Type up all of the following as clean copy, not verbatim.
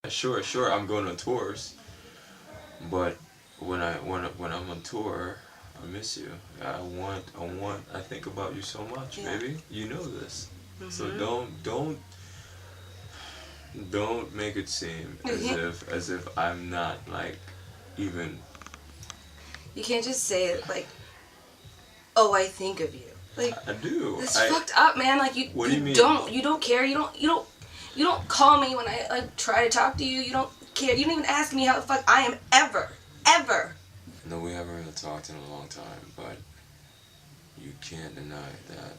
Sure, I'm going on tours, but when I'm on tour, I miss you. I think about you so much, baby. You know this. So don't make it seem as if I'm not like even. You can't just say it like, oh, I think of you. Like, I do. It's fucked up, man. Like you. What do you mean? You don't care. You don't call me when I try to talk to you. You don't care. You don't even ask me how the fuck I am ever. No, we haven't really talked in a long time, but you can't deny that.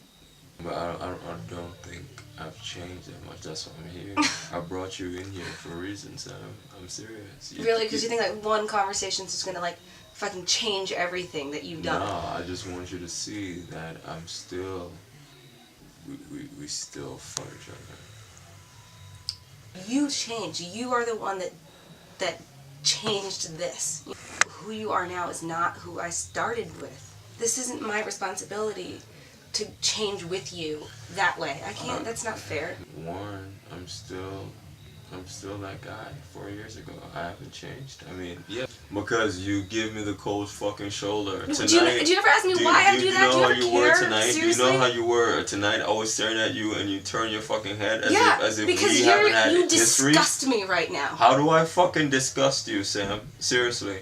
But I don't think I've changed that much. That's why I'm here. I brought you in here for a reason, Sam. I'm serious. Really? Because you think like one conversation's just gonna like fucking change everything that you've done? No, I just want you to see that I'm still. We still fuck each other. You changed. You are the one that changed this. Who you are now is not who I started with. This isn't my responsibility to change with you that way. I can't. That's not fair. Warren, I'm still that guy 4 years ago. I haven't changed. I mean, yeah, because you give me the cold fucking shoulder. Tonight, did you ever ask me why I do that? Do you know how you were tonight? Seriously? Do you know how you were tonight? Always staring at you, and you turn your fucking head as if because we haven't had you history. disgust me right now. How do I fucking disgust you, Sam? Seriously.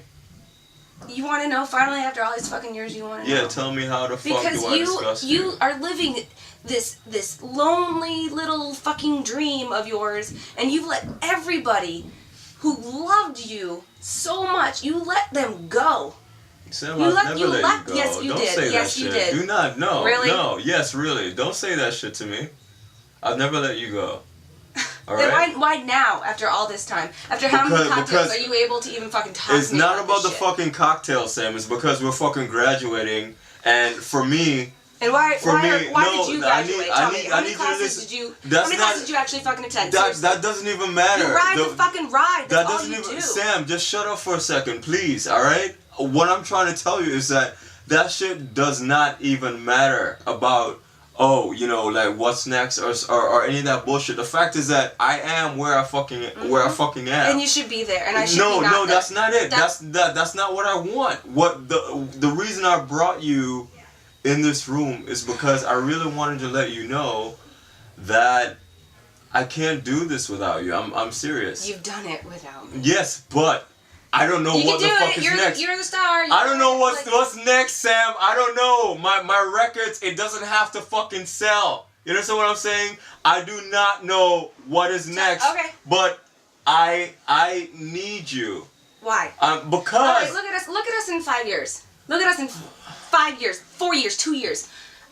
You want to know? Finally, after all these fucking years, you want to know? Yeah, tell me how the fuck do I disgust you? Because you are living this lonely little fucking dream of yours, and you've let everybody who loved you so much, you let them go. Sam, I've never let you go. Yes, you Don't did. say Yes, that you shit. did. Do not. No. Really? No. Yes, really. Don't say that shit to me. I've never let you go. All then right? why now, after all this time? After how many cocktails are you able to even fucking talk to me? It's not about the fucking cocktail, Sam. It's because we're fucking graduating, and for me. And why did you graduate? Tell me. How many classes did you actually fucking attend? That doesn't even matter. You ride the fucking ride. That's all you do. Sam, just shut up for a second, please. All right. What I'm trying to tell you is that shit does not even matter about. Oh, you know, like what's next or any of that bullshit. The fact is that I am where I fucking am. And you should be there, and I should be not No, there. that's not it. That's not what I want. What the reason I brought you in this room is because I really wanted to let you know that I can't do this without you. I'm serious. You've done it without me. Yes, but I don't know what the fuck is next. You're the star. I don't know what's next, Sam. I don't know. My records, it doesn't have to fucking sell. You understand what I'm saying? I do not know what is next. Okay. But I need you. Why? Because. All right, look at us in 5 years. Look at us in 5 years, 4 years, 2 years.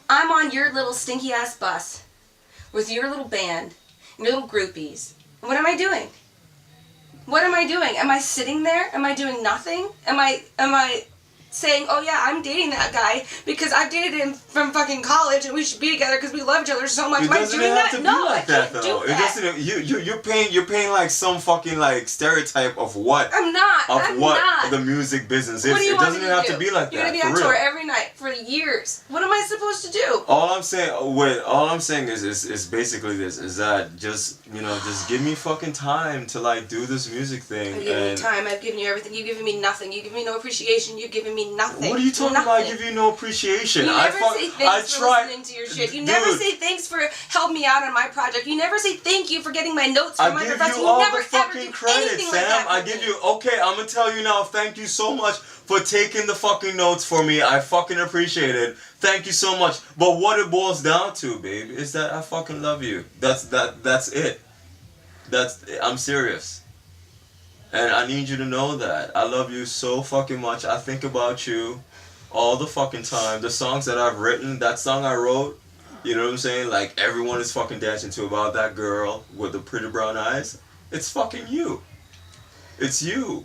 I'm on your little stinky ass bus with your little band, your little groupies. And what am I doing? What am I doing? Am I sitting there? Am I doing nothing? Am I saying, oh yeah, I'm dating that guy because I've dated him from fucking college and we should be together because we love each other so much. Am I doing that? No, I can't do that. It doesn't. You're paying like some fucking like stereotype of what. I'm not. Of what the music business is. It doesn't even have to be like that. You're gonna be on tour every night for years. What am I supposed to do? All I'm saying is basically this: is that just give me fucking time to like do this music thing. I've given you time. I've given you everything. You've given me nothing. You've given me no appreciation. You've given me nothing. What are you talking about? I give you no appreciation. You never say thanks for listening to your shit. You never say thanks for helping me out on my project. You never say thank you for getting my notes from my professor. I give you all the fucking credit, Sam. I give you. Okay, I'm gonna tell you now. Thank you so much for taking the fucking notes for me. I fucking appreciate it. Thank you so much. But what it boils down to, babe, is that I fucking love you. That's it. I'm serious. And I need you to know that. I love you so fucking much. I think about you all the fucking time. The songs that I've written, that song I wrote, you know what I'm saying? Like everyone is fucking dancing to about that girl with the pretty brown eyes. It's fucking you. It's you.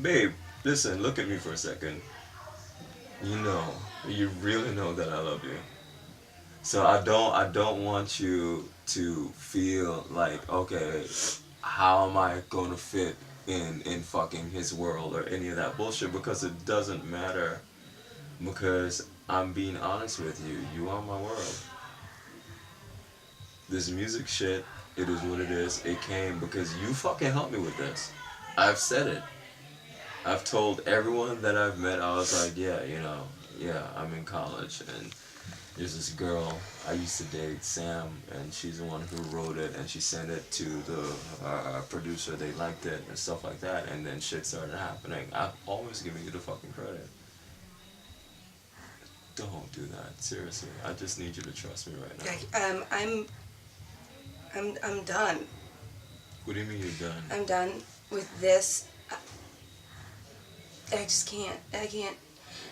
Babe, listen, look at me for a second. You really know that I love you. So I don't want you to feel like, okay, how am I gonna fit in fucking his world or any of that bullshit, because it doesn't matter, because I'm being honest with you. You are my world. This music shit It is what it is. It came because you fucking helped me with this. I've said it. I've told everyone that I've met, I was like, yeah, I'm in college, and there's this girl I used to date, Sam, and she's the one who wrote it, and she sent it to the producer. They liked it and stuff like that, and then shit started happening. I'm always giving you the fucking credit. Don't do that, seriously. I just need you to trust me right now. I'm done. What do you mean you're done? I'm done with this. I just can't. I can't.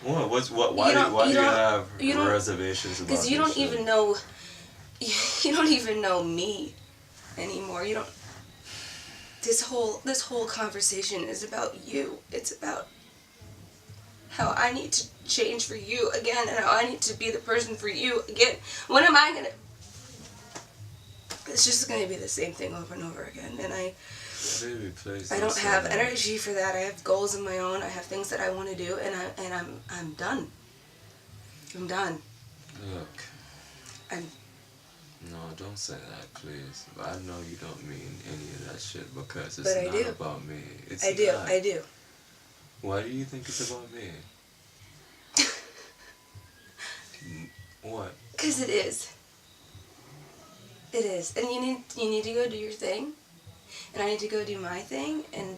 What? Why do you have reservations about this? Because you don't even know. You don't even know me anymore. You don't. This whole conversation is about you. It's about how I need to change for you again, and how I need to be the person for you again. When am I gonna? It's just gonna be the same thing over and over again, and Baby, please. I don't have energy for that. I have goals of my own. I have things that I want to do, and I'm done. I'm done. Look. No, don't say that, please. But I know you don't mean any of that shit because it's not about me. I do. Why do you think it's about me? What? Because it is. It is, and you need to go do your thing, and I need to go do my thing, and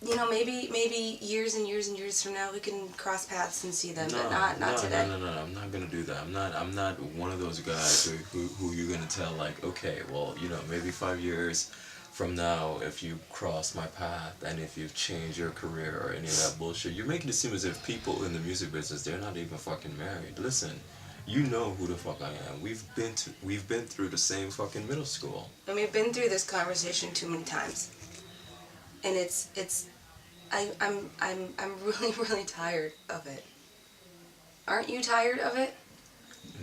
maybe years and years and years from now we can cross paths and see them, but not today. No, I'm not gonna do that. I'm not one of those guys who you're gonna tell like, okay, well, maybe 5 years from now, if you cross my path and if you've changed your career or any of that bullshit, you're making it seem as if people in the music business, they're not even fucking married. Listen. You know who the fuck I am. We've been through the same fucking middle school. And we've been through this conversation too many times. And I'm really, really tired of it. Aren't you tired of it?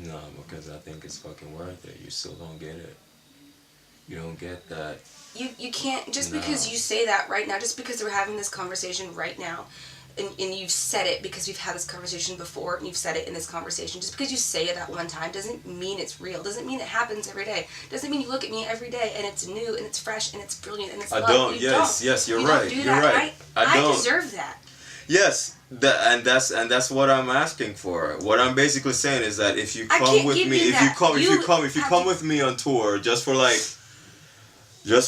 No, because I think it's fucking worth it. You still don't get it. You don't get that. You can't, just because you say that right now, just because we're having this conversation right now, and you've said it because we've had this conversation before, and you've said it in this conversation, just because you say it that one time doesn't mean it's real, doesn't mean it happens every day, doesn't mean you look at me every day and it's new and it's fresh and it's brilliant and it's love. Yes, you're right. You're right. I deserve that. Yes, and that's what I'm asking for. What I'm basically saying is that if you come with me, if you come with me on tour just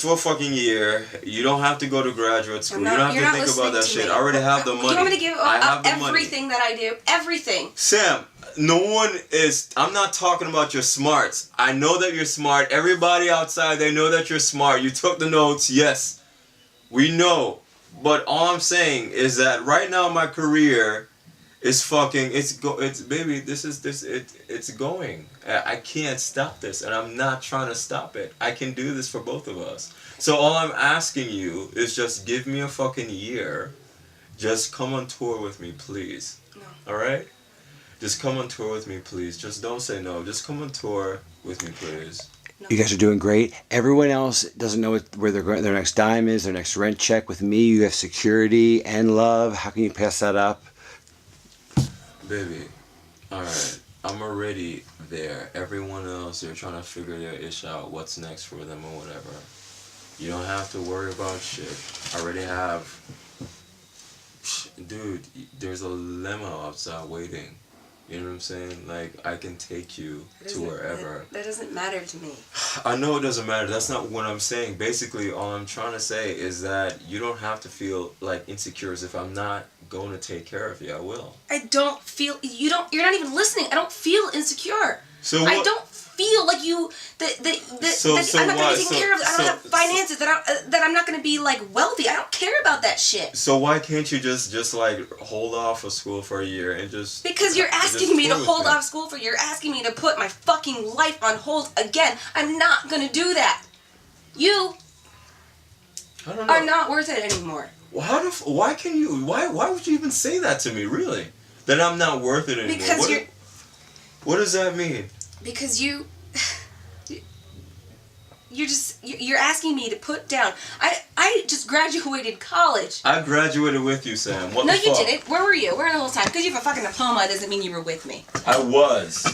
for a fucking year, you don't have to go to graduate school. You don't have to think about that shit. I already have the money. You want me to give up everything that I do? Everything. Sam, I'm not talking about your smarts. I know that you're smart. Everybody outside, they know that you're smart. You took the notes, yes. We know. But all I'm saying is that right now my career is fucking, it's going. I can't stop this, and I'm not trying to stop it. I can do this for both of us. So all I'm asking you is just give me a fucking year. Just come on tour with me, please. No. Alright? Just come on tour with me, please. Just don't say no. Just come on tour with me, please. No. You guys are doing great. Everyone else doesn't know where their next dime is, their next rent check. With me, you have security and love. How can you pass that up? Baby, alright, I'm already there. Everyone else, they're trying to figure their ish out, what's next for them or whatever. You don't have to worry about shit. I already have... Dude, there's a limo outside waiting. You know what I'm saying? Like, I can take you to wherever. That doesn't matter to me. I know it doesn't matter. That's not what I'm saying. Basically, all I'm trying to say is that you don't have to feel like insecure as if I'm not going to take care of you. I will. I don't feel... You're not even listening. I don't feel insecure. So what? I don't feel like you... That I'm not going to be taken care of. I don't have finances. That I'm not going to be, wealthy. I don't care about that shit. So why can't you just hold off of school for a year and just... Because you're asking me to hold off school for a year. You're asking me to put my fucking life on hold again. I'm not going to do that. You are not worth it anymore. Why would you even say that to me, really? That I'm not worth it anymore? Because what does that mean? Because you're asking me to put down. I just graduated college. I graduated with you, Sam. What no, the fuck? You didn't. Where were you? Where the whole time? Because you have a fucking diploma doesn't mean you were with me. I was.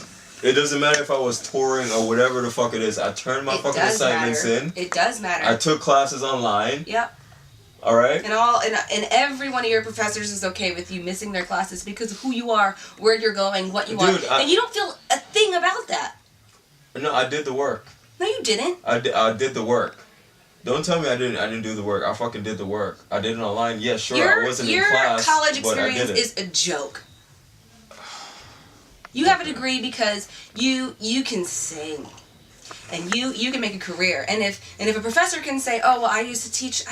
It doesn't matter if I was touring or whatever the fuck it is. I turned my fucking assignments in. It does matter. I took classes online. Yep. All right. And every one of your professors is okay with you missing their classes because of who you are, where you're going, what you are, and you don't feel a thing about that. No, I did the work. No, you didn't. I did the work. Don't tell me I didn't do the work. I fucking did the work. I did it online. Yeah, sure. I wasn't in class. Your college experience is a joke. You have a degree because you can sing. And you can make a career. And if a professor can say, "Oh, well, I used to teach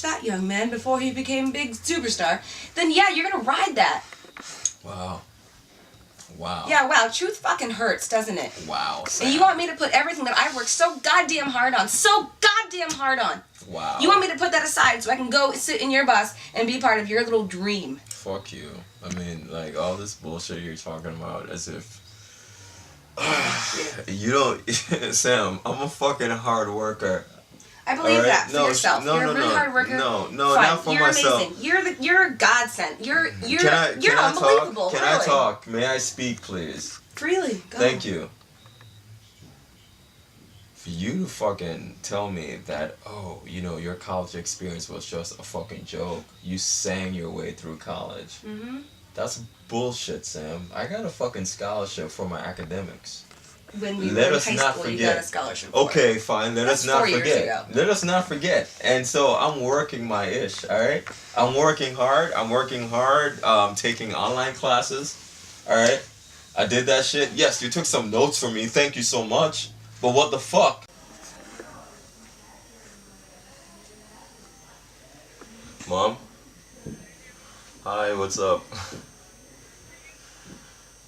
that young man before he became a big superstar," then yeah, you're gonna ride that. Wow. Wow. Yeah, wow. Truth fucking hurts, doesn't it? Wow. Sam. And you want me to put everything that I worked so goddamn hard on, Wow. You want me to put that aside so I can go sit in your bus and be part of your little dream? Fuck you. I mean, like, all this bullshit you're talking about as if... You don't... Sam, I'm a fucking hard worker. I believe that for yourself. You're a really hard worker. No, Fine. not for you're myself. Amazing. You're a godsend. You're Can I unbelievable. talk? Can I talk? May I speak, please? Freely. Go. Thank you. For you to fucking tell me that, oh, you know, your college experience was just a fucking joke. You sang your way through college. Mm-hmm. That's bullshit, Sam. I got a fucking scholarship for my academics. When we Let were in us high not school, forget. you got a scholarship for Okay, it. fine. Let That's us not 4 years forget. ago. Let us not forget. And so I'm working my ish, alright? I'm working hard. Taking online classes. Alright? I did that shit. Yes, you took some notes for me. Thank you so much. But what the fuck? Mom? Hi, what's up?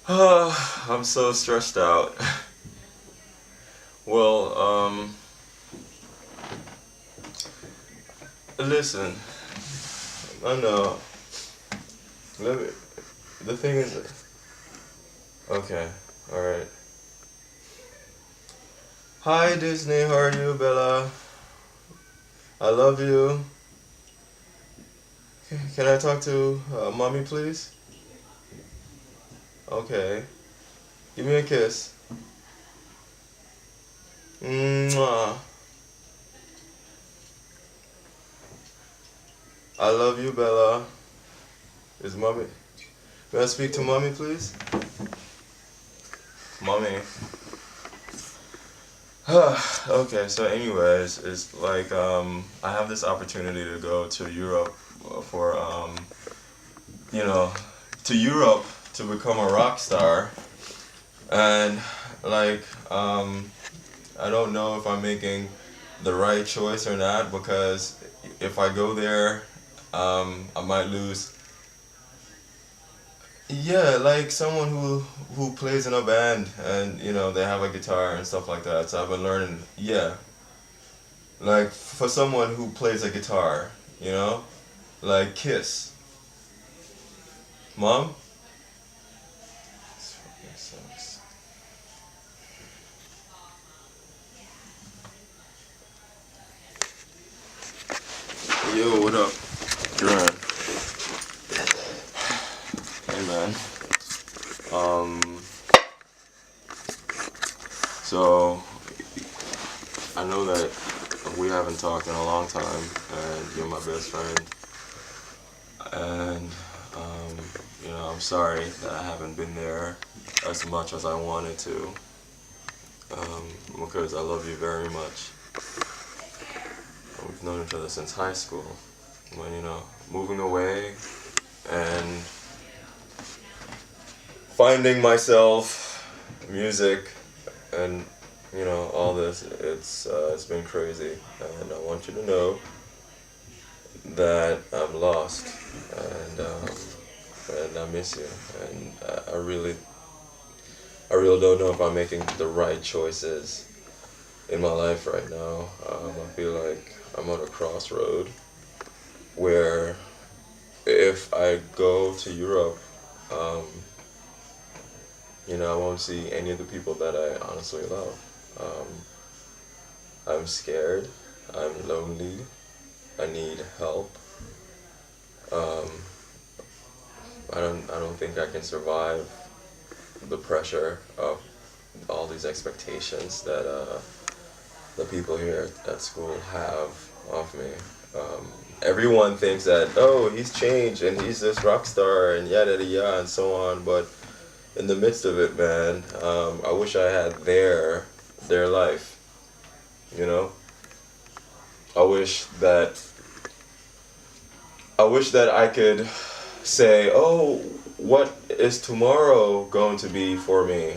I'm so stressed out. Well, listen, I know, the thing is, okay, alright. Hi Disney, how are you, Bella? I love you. Can I talk to mommy, please? Okay. Give me a kiss. Mwah. I love you, Bella. Is mommy... May I speak to mommy, please? Mommy. Okay, so anyways, it's like, I have this opportunity to go to Europe for, you know, to Europe to become a rock star. And, like, I don't know if I'm making the right choice or not, because if I go there, I might lose. Yeah, like someone who plays in a band and, you know, they have a guitar and stuff like that. So I've been learning, yeah. Like for someone who plays a guitar, you know, like Kiss. Mom? This fucking sucks. Yo, what up? Duran. Hey man. So I know that we haven't talked in a long time, and you're my best friend. And you know, I'm sorry that I haven't been there as much as I wanted to, because I love you very much. We've known each other since high school. When, you know, moving away and finding myself, music, and, you know, all this, it's been crazy. And I want you to know that I'm lost, and I miss you, and I really don't know if I'm making the right choices in my life right now. I feel like I'm on a crossroad where if I go to Europe, you know, I won't see any of the people that I honestly love. I'm scared, I'm lonely, I need help. I don't think I can survive the pressure of all these expectations that the people here at school have of me. Everyone thinks that, oh, he's changed and he's this rock star and yada yada yada and so on, but in the midst of it, man, I wish I had their life, you know? I wish that I could say, oh, what is tomorrow going to be for me?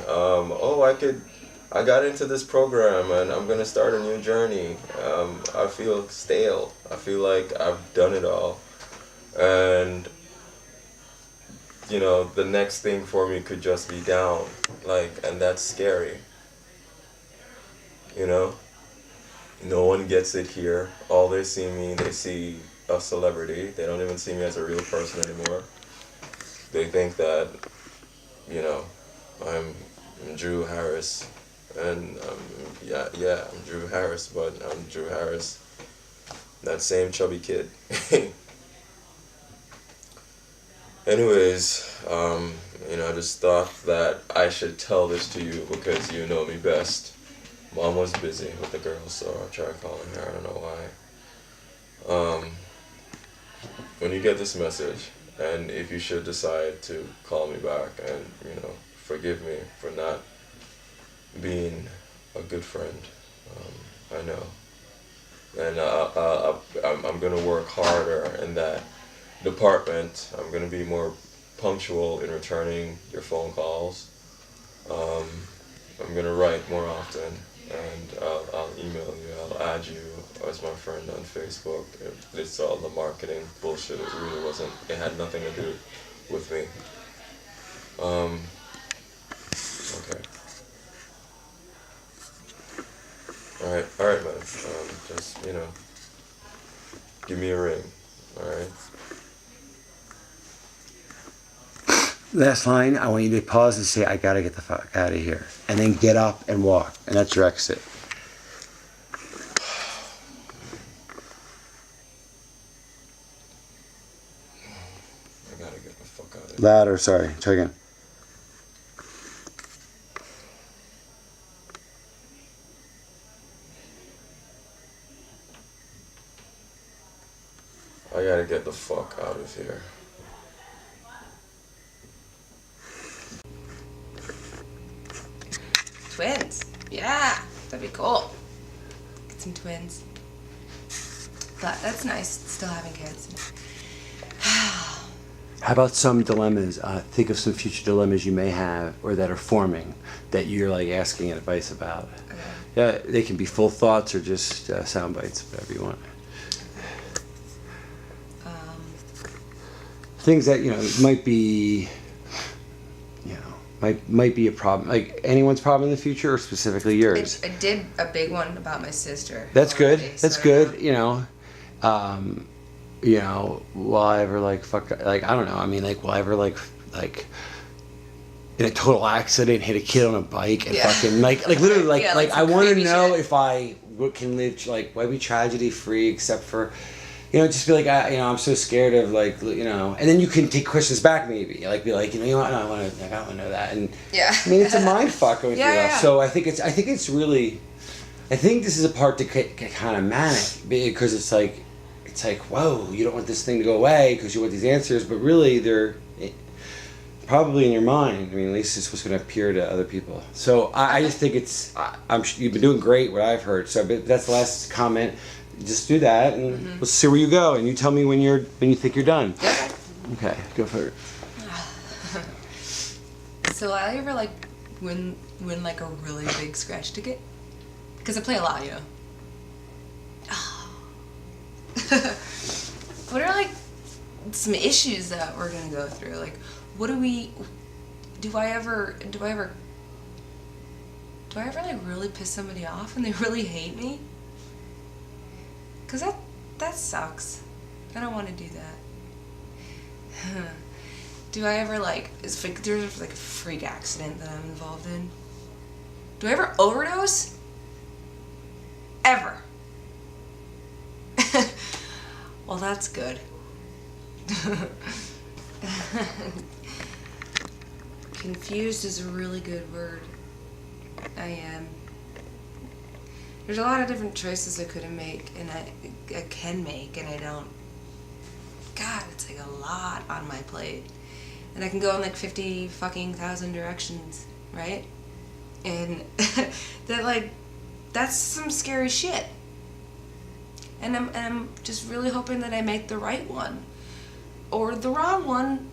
I got into this program and I'm gonna start a new journey. I feel stale. I feel like I've done it all. And, you know, the next thing for me could just be down. Like, and that's scary. You know? No one gets it here. All they see a celebrity. They don't even see me as a real person anymore. They think that, you know, I'm Drew Harris. And I'm Drew Harris, but I'm Drew Harris, that same chubby kid. Anyways, you know, I just thought that I should tell this to you because you know me best. Mom was busy with the girls, so I tried calling her. I don't know why. When you get this message, and if you should decide to call me back and, you know, forgive me for not being a good friend, I know. And I'm going to work harder in that department. I'm going to be more punctual in returning your phone calls. I'm going to write more often, and I'll email you, I'll add you as my friend on Facebook. It's all the marketing bullshit. It really wasn't, it had nothing to do with me. Okay. Alright, man. Just, you know, give me a ring, alright? Last line, I want you to pause and say, I gotta get the fuck out of here. And then get up and walk. And that's your exit. I gotta get the fuck out of here. Louder, sorry. Try again. I gotta get the fuck out of here. Twins. Yeah, that'd be cool. Get some twins. But that's nice, still having kids. How about some dilemmas? Think of some future dilemmas you may have or that are forming that you're like asking advice about. Okay. Yeah, they can be full thoughts or just sound bites, whatever you want. Things that, you know, might be, you know, might be a problem, like anyone's problem in the future or specifically yours. I did a big one about my sister. That's good. already, That's so- good. You know, will I ever like fuck? Like I don't know. I mean, like will I ever like in a total accident hit a kid on a bike and Yeah. fucking like literally like Yeah, like like I some want to creepy know shit. if I can live like will I be tragedy free except for. You know, just be like, I'm so scared of like, you know, and then you can take questions back maybe, like be like, you know what, no, I want to know that, and Yeah. I mean, it's a mind fuck with Yeah, you. yeah. So I think it's really, I think this is a part to get kind of manic because it's like, whoa, you don't want this thing to go away because you want these answers, but really they're probably in your mind. I mean, at least it's what's going to appear to other people. So I just think you've been doing great, what I've heard. So that's the last comment. Just do that, and we'll see where you go. And you tell me when you think you're done. Okay. Okay, go for it. So I ever like win like a really big scratch ticket? Because I play a lot, you know. What are like some issues that we're gonna go through? Like, what do I ever like really piss somebody off and they really hate me? Cause that sucks. I don't want to do that. Do I ever like there's like a freak accident that I'm involved in? Do I ever overdose? Ever? Well, that's good. Confused is a really good word. There's a lot of different choices I could make, and I can make, and I don't. God, it's like a lot on my plate, and I can go in like 50 fucking thousand directions, right? And that's some scary shit. And I'm just really hoping that I make the right one, or the wrong one,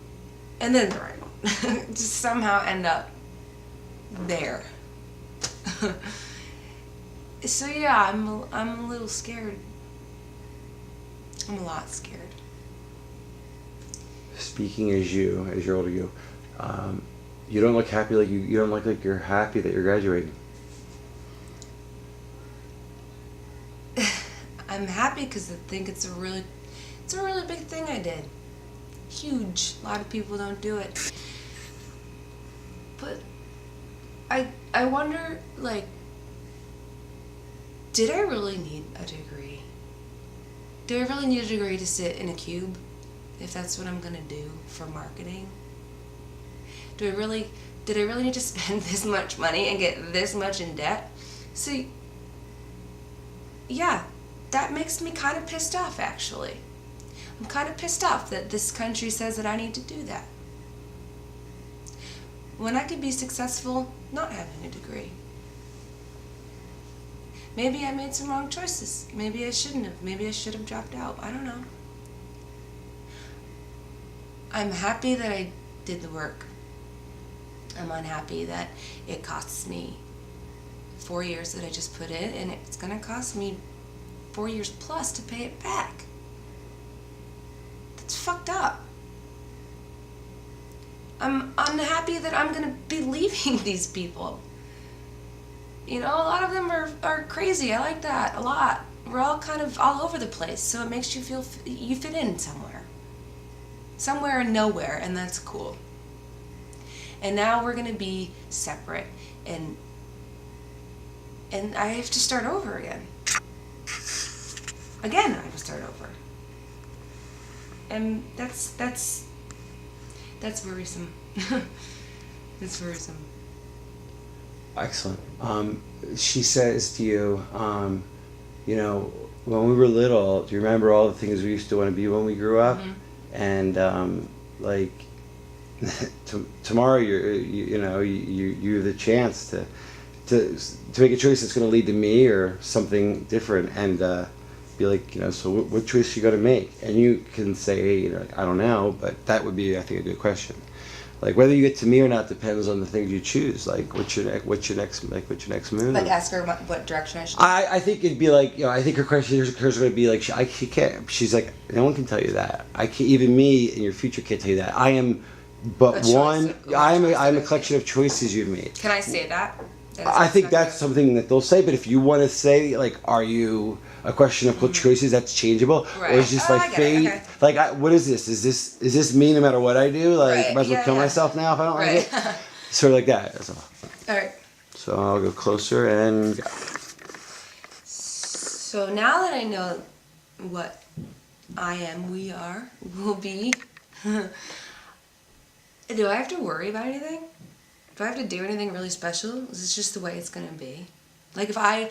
and then the right one. Just somehow end up there. So yeah, I'm a little scared. I'm a lot scared. Speaking as your older you, you don't look happy. Like you don't look like you're happy that you're graduating. I'm happy because I think it's a really big thing I did. Huge. A lot of people don't do it. But I wonder, like, did I really need a degree? Do I really need a degree to sit in a cube, if that's what I'm gonna do for marketing? Did I really need to spend this much money and get this much in debt? See, yeah, that makes me kind of pissed off, actually. I'm kind of pissed off that this country says that I need to do that, when I could be successful not having a degree. Maybe I made some wrong choices. Maybe I shouldn't have. Maybe I should have dropped out. I don't know. I'm happy that I did the work. I'm unhappy that it costs me 4 years that I just put in, and it's going to cost me 4 years plus to pay it back. That's fucked up. I'm unhappy that I'm going to be leaving these people. You know, a lot of them are crazy. I like that a lot. We're all kind of all over the place, so it makes you feel you fit in somewhere. Somewhere and nowhere, and that's cool. And now we're going to be separate, and I have to start over again. Again, I have to start over. And that's worrisome. That's worrisome. Excellent. She says to you, you know, when we were little, do you remember all the things we used to want to be when we grew up? Mm-hmm. And like tomorrow, you have the chance to make a choice that's going to lead to me or something different, and be like, you know, so what choice you got to make? And you can say, hey, you know, I don't know, but that would be, I think, a good question. Like whether you get to me or not depends on the things you choose. Like what's your next move? Like ask her what direction I should. I think it'd be like, you know, I think her question is going to be like, she can't. She's like, no one can tell you that. I can't. Even me in your future can't tell you that. I am, but one. I'm a collection of choices you've made. Can I say that? I think that's something that they'll say. But if you want to say, like, are you a question of choices that's changeable, right. Or is just like fate? Okay. Like, what is this? Is this me no matter what I do? Like, right. Might as well kill myself now if I don't like it. Sort of like that. That's all. All right. So I'll go closer and go. So now that I know what we are, will be, do I have to worry about anything? Do I have to do anything really special? Is this just the way it's gonna be? Like if I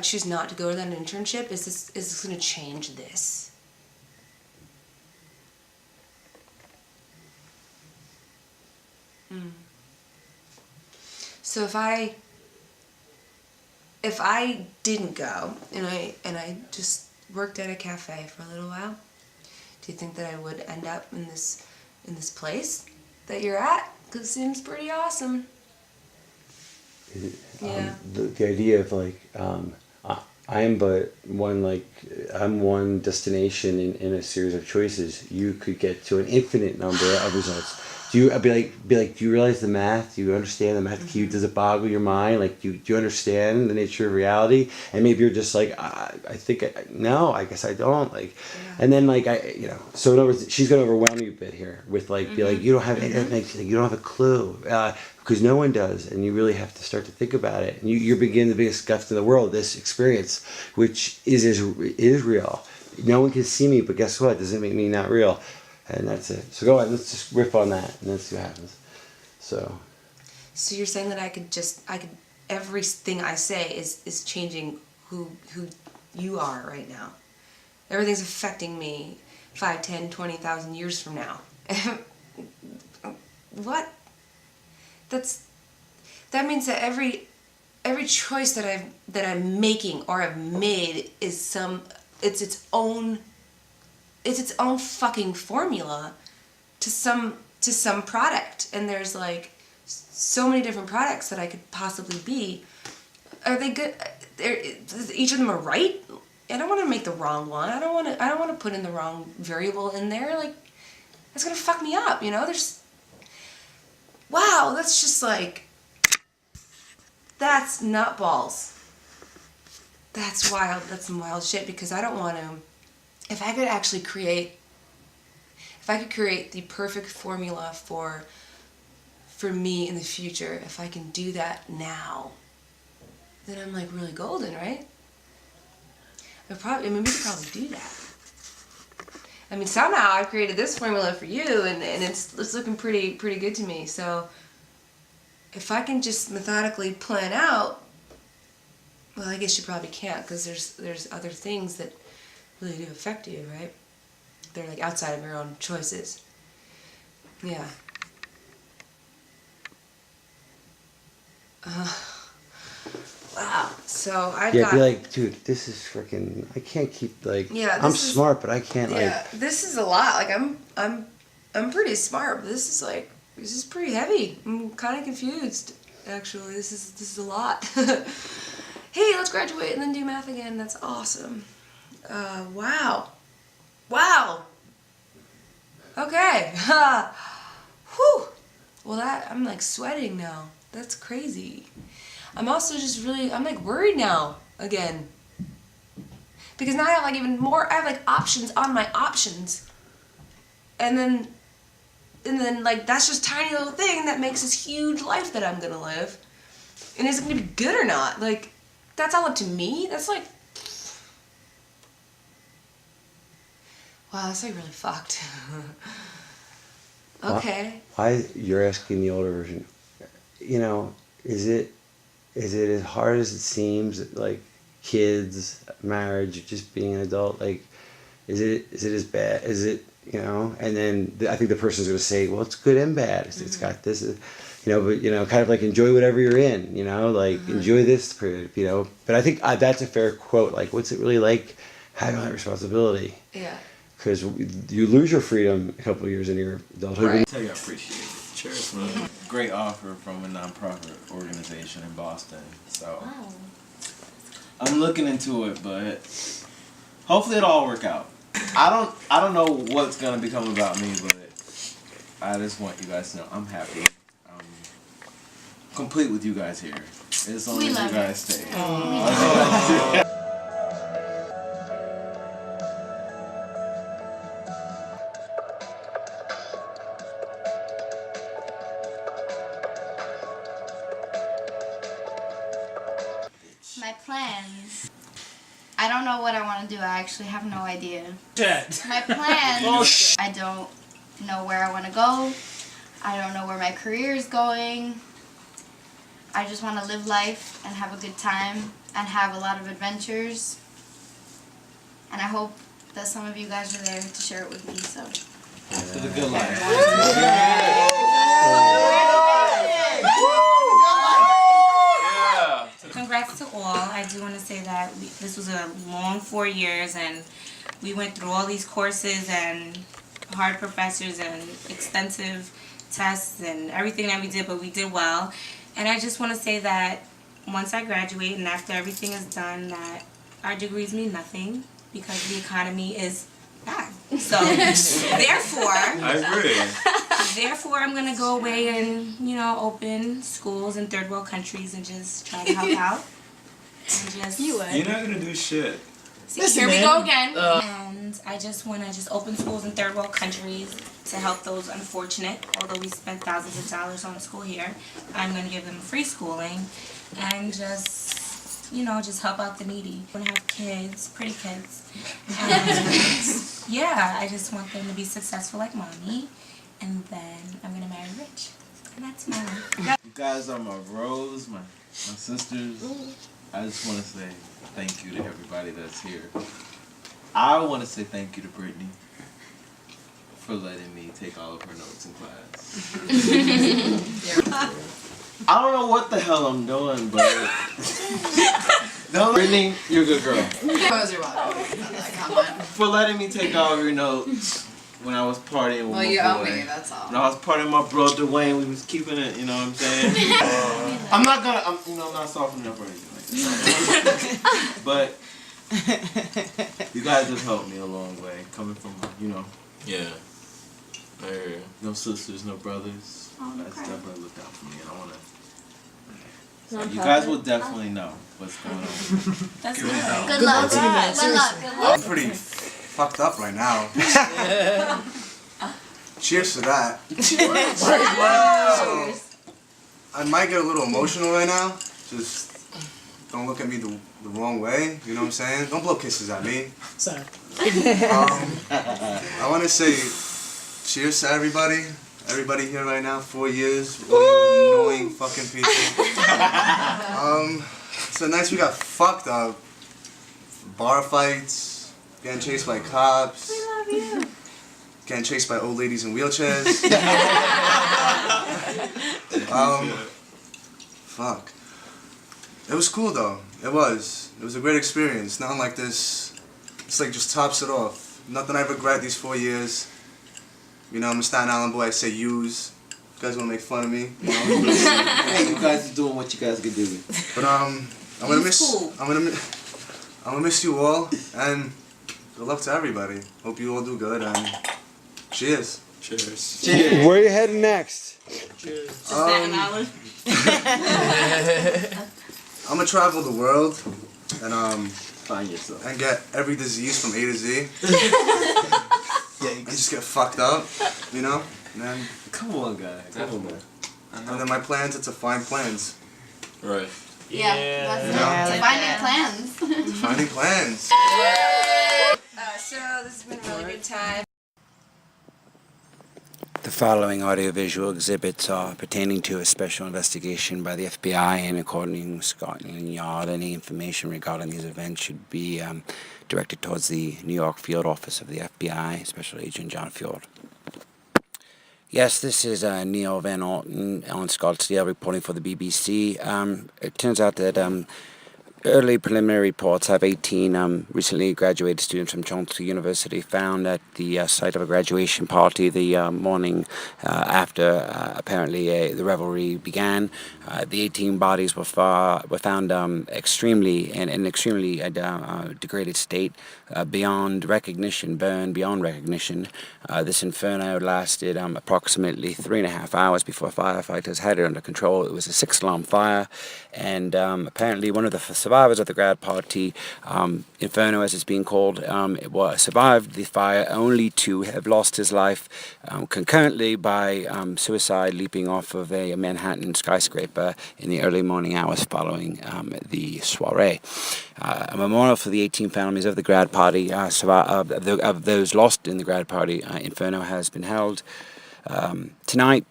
choose not to go to that internship, is this gonna change this? So if I didn't go and I just worked at a cafe for a little while, do you think that I would end up in this place that you're at? Because it seems pretty awesome. Yeah. The idea of like, I'm one destination in a series of choices. You could get to an infinite number of results. Do you be like? Do you realize the math? Do you understand the math? Mm-hmm. Does it boggle your mind? Like, do you understand the nature of reality? And maybe you're just like, I guess I don't. Like, yeah. And then like so in other words, she's gonna overwhelm you a bit here with like, be like, you don't have you don't have a clue, because no one does, and you really have to start to think about it. And you're beginning the biggest gift in the world, this experience, which is real. No one can see me, but guess what? Doesn't make me not real. And that's it. So go ahead, let's just riff on that and let's see what happens. So you're saying that I could everything I say is changing who you are right now. Everything's affecting me 5, 10, 20,000 years from now. What? That means that every choice that I'm making or I've made is it's its own fucking formula to some product, and there's like so many different products that I could possibly be. Are they good? Each of them are right. I don't want to make the wrong one. I don't want to put in the wrong variable in there. Like, that's gonna fuck me up. You know, wow, that's just like, that's nutballs. That's wild. That's some wild shit, because I don't want to. If I could create the perfect formula for me in the future, if I can do that now, then I'm like really golden, right? We could probably do that. I mean, somehow I've created this formula for you, and it's looking pretty good to me. So if I can just methodically plan out, well, I guess you probably can't, because there's other things that really do affect you, right? They're like outside of your own choices. Yeah. Wow. So I've got... be like, dude, this is freaking... I can't keep, like... Yeah, I'm smart, but I can't, like... Yeah, this is a lot. Like, I'm pretty smart, but this is pretty heavy. I'm kind of confused, actually. This is a lot. Hey, let's graduate and then do math again. That's awesome. Wow. Wow. Okay. Whew. Well, I'm like sweating now. That's crazy. I'm also just really, I'm like worried now again. Because now I have like even more, I have like options on my options. And then like that's just a tiny little thing that makes this huge life that I'm gonna live. And is it gonna be good or not? Like, that's all up to me? That's like, wow, that's like really fucked. Okay. Why you're asking the older version? You know, is it as hard as it seems? Like kids, marriage, just being an adult. Like, is it as bad? Is it, you know? And then I think the person's gonna say, well, it's good and bad. It's got this, you know. But you know, kind of like enjoy whatever you're in. You know, like enjoy this period. You know. But I think that's a fair quote. Like, what's it really like having that responsibility? Yeah. Because you lose your freedom a couple of years into your adulthood. Right. I tell you, I appreciate it. Cheers, man. Great offer from a nonprofit organization in Boston. So Wow. I'm looking into it, but hopefully it'll all work out. I don't know what's gonna become about me, but I just want you guys to know I'm happy. I'm complete with you guys here. As long as you guys stay. My plans. I don't know what I want to do. I actually have no idea. My plans. I don't know where I want to go. I don't know where my career is going. I just want to live life and have a good time and have a lot of adventures. And I hope that some of you guys are there to share it with me. So. To the good life. Congrats to all. I do want to say that this was a long 4 years, and we went through all these courses and hard professors and extensive tests and everything that we did, but we did well. And I just want to say that once I graduate and after everything is done, that our degrees mean nothing because the economy is bad. So therefore, I agree. Therefore, I'm gonna go away and, you know, open schools in third world countries and just try to help out. And just You're not gonna do shit. see, here we go again. And I just wanna open schools in third world countries to help those unfortunate. Although we spent thousands of dollars on school here, I'm gonna give them free schooling and just, you know, just help out the needy. I'm gonna have kids, pretty kids. And yeah, I just want them to be successful like mommy. And then I'm gonna marry rich. And that's my life. You guys are my rose, my my sisters, I just want to say thank you to everybody that's here. I want to say thank you to Brittany for letting me take all of her notes in class. I don't know what the hell I'm doing, but Brittany, you're a good girl. For letting me take all of your notes when I was partying with my boy. You owe me, that's all. When I was partying with my bro Dwayne, we was keeping it, you know what I'm saying? I'm not softening up or anything like that. But you guys have helped me a long way, coming from, Yeah. I hear you. No sisters, no brothers. You guys definitely looked out for me, and I want to. You guys will definitely know what's going on. That's good. Good luck. Good luck. I'm pretty fucked up right now. Cheers to that. So, I might get a little emotional right now. Just don't look at me the wrong way. You know what I'm saying? Don't blow kisses at me. Sorry. I want to say cheers to everybody. Everybody here right now, 4 years. All you annoying fucking people. So nice we got fucked up. Bar fights, getting chased by cops. We love you. Getting chased by old ladies in wheelchairs. Fuck. It was cool though. It was. It was a great experience. Nothing like this. It's like just tops it off. Nothing I regret these 4 years. You know, I'm a Staten Island boy. I say use. You guys wanna make fun of me? You know? Hey, you guys are doing what you guys can do. But I'm gonna miss you all, and good luck to everybody. Hope you all do good, and cheers. Cheers. Cheers. Where are you heading next? Staten Island. I'm gonna travel the world, and Find yourself. and get every disease from A to Z. And just get fucked up, you know? And then, Come on, guys. Come on, man. and then my plans are to find plans. Right. Yeah, that's it. Finding plans. Finding plans. So this has been a really good time. The following audiovisual exhibits are pertaining to a special investigation by the FBI, and according to Scotland Yard, any information regarding these events should be directed towards the New York field office of the FBI, Special Agent John Fjord. Yes, this is Neil Van Orton on Scottsdale reporting for the BBC. It turns out that early preliminary reports have 18 recently graduated students from Chauncey University found at the site of a graduation party the morning after apparently the revelry began. The 18 bodies were found extremely in an extremely degraded state, beyond recognition, burned beyond recognition. This inferno lasted approximately 3.5 hours before firefighters had it under control. It was a 6-alarm fire, and apparently one of the survivors of the grad party, Inferno as it's being called, survived the fire only to have lost his life concurrently by suicide, leaping off of a Manhattan skyscraper in the early morning hours following the soiree. A memorial for the 18 families of the grad party, of those lost in the grad party, Inferno, has been held. Tonight,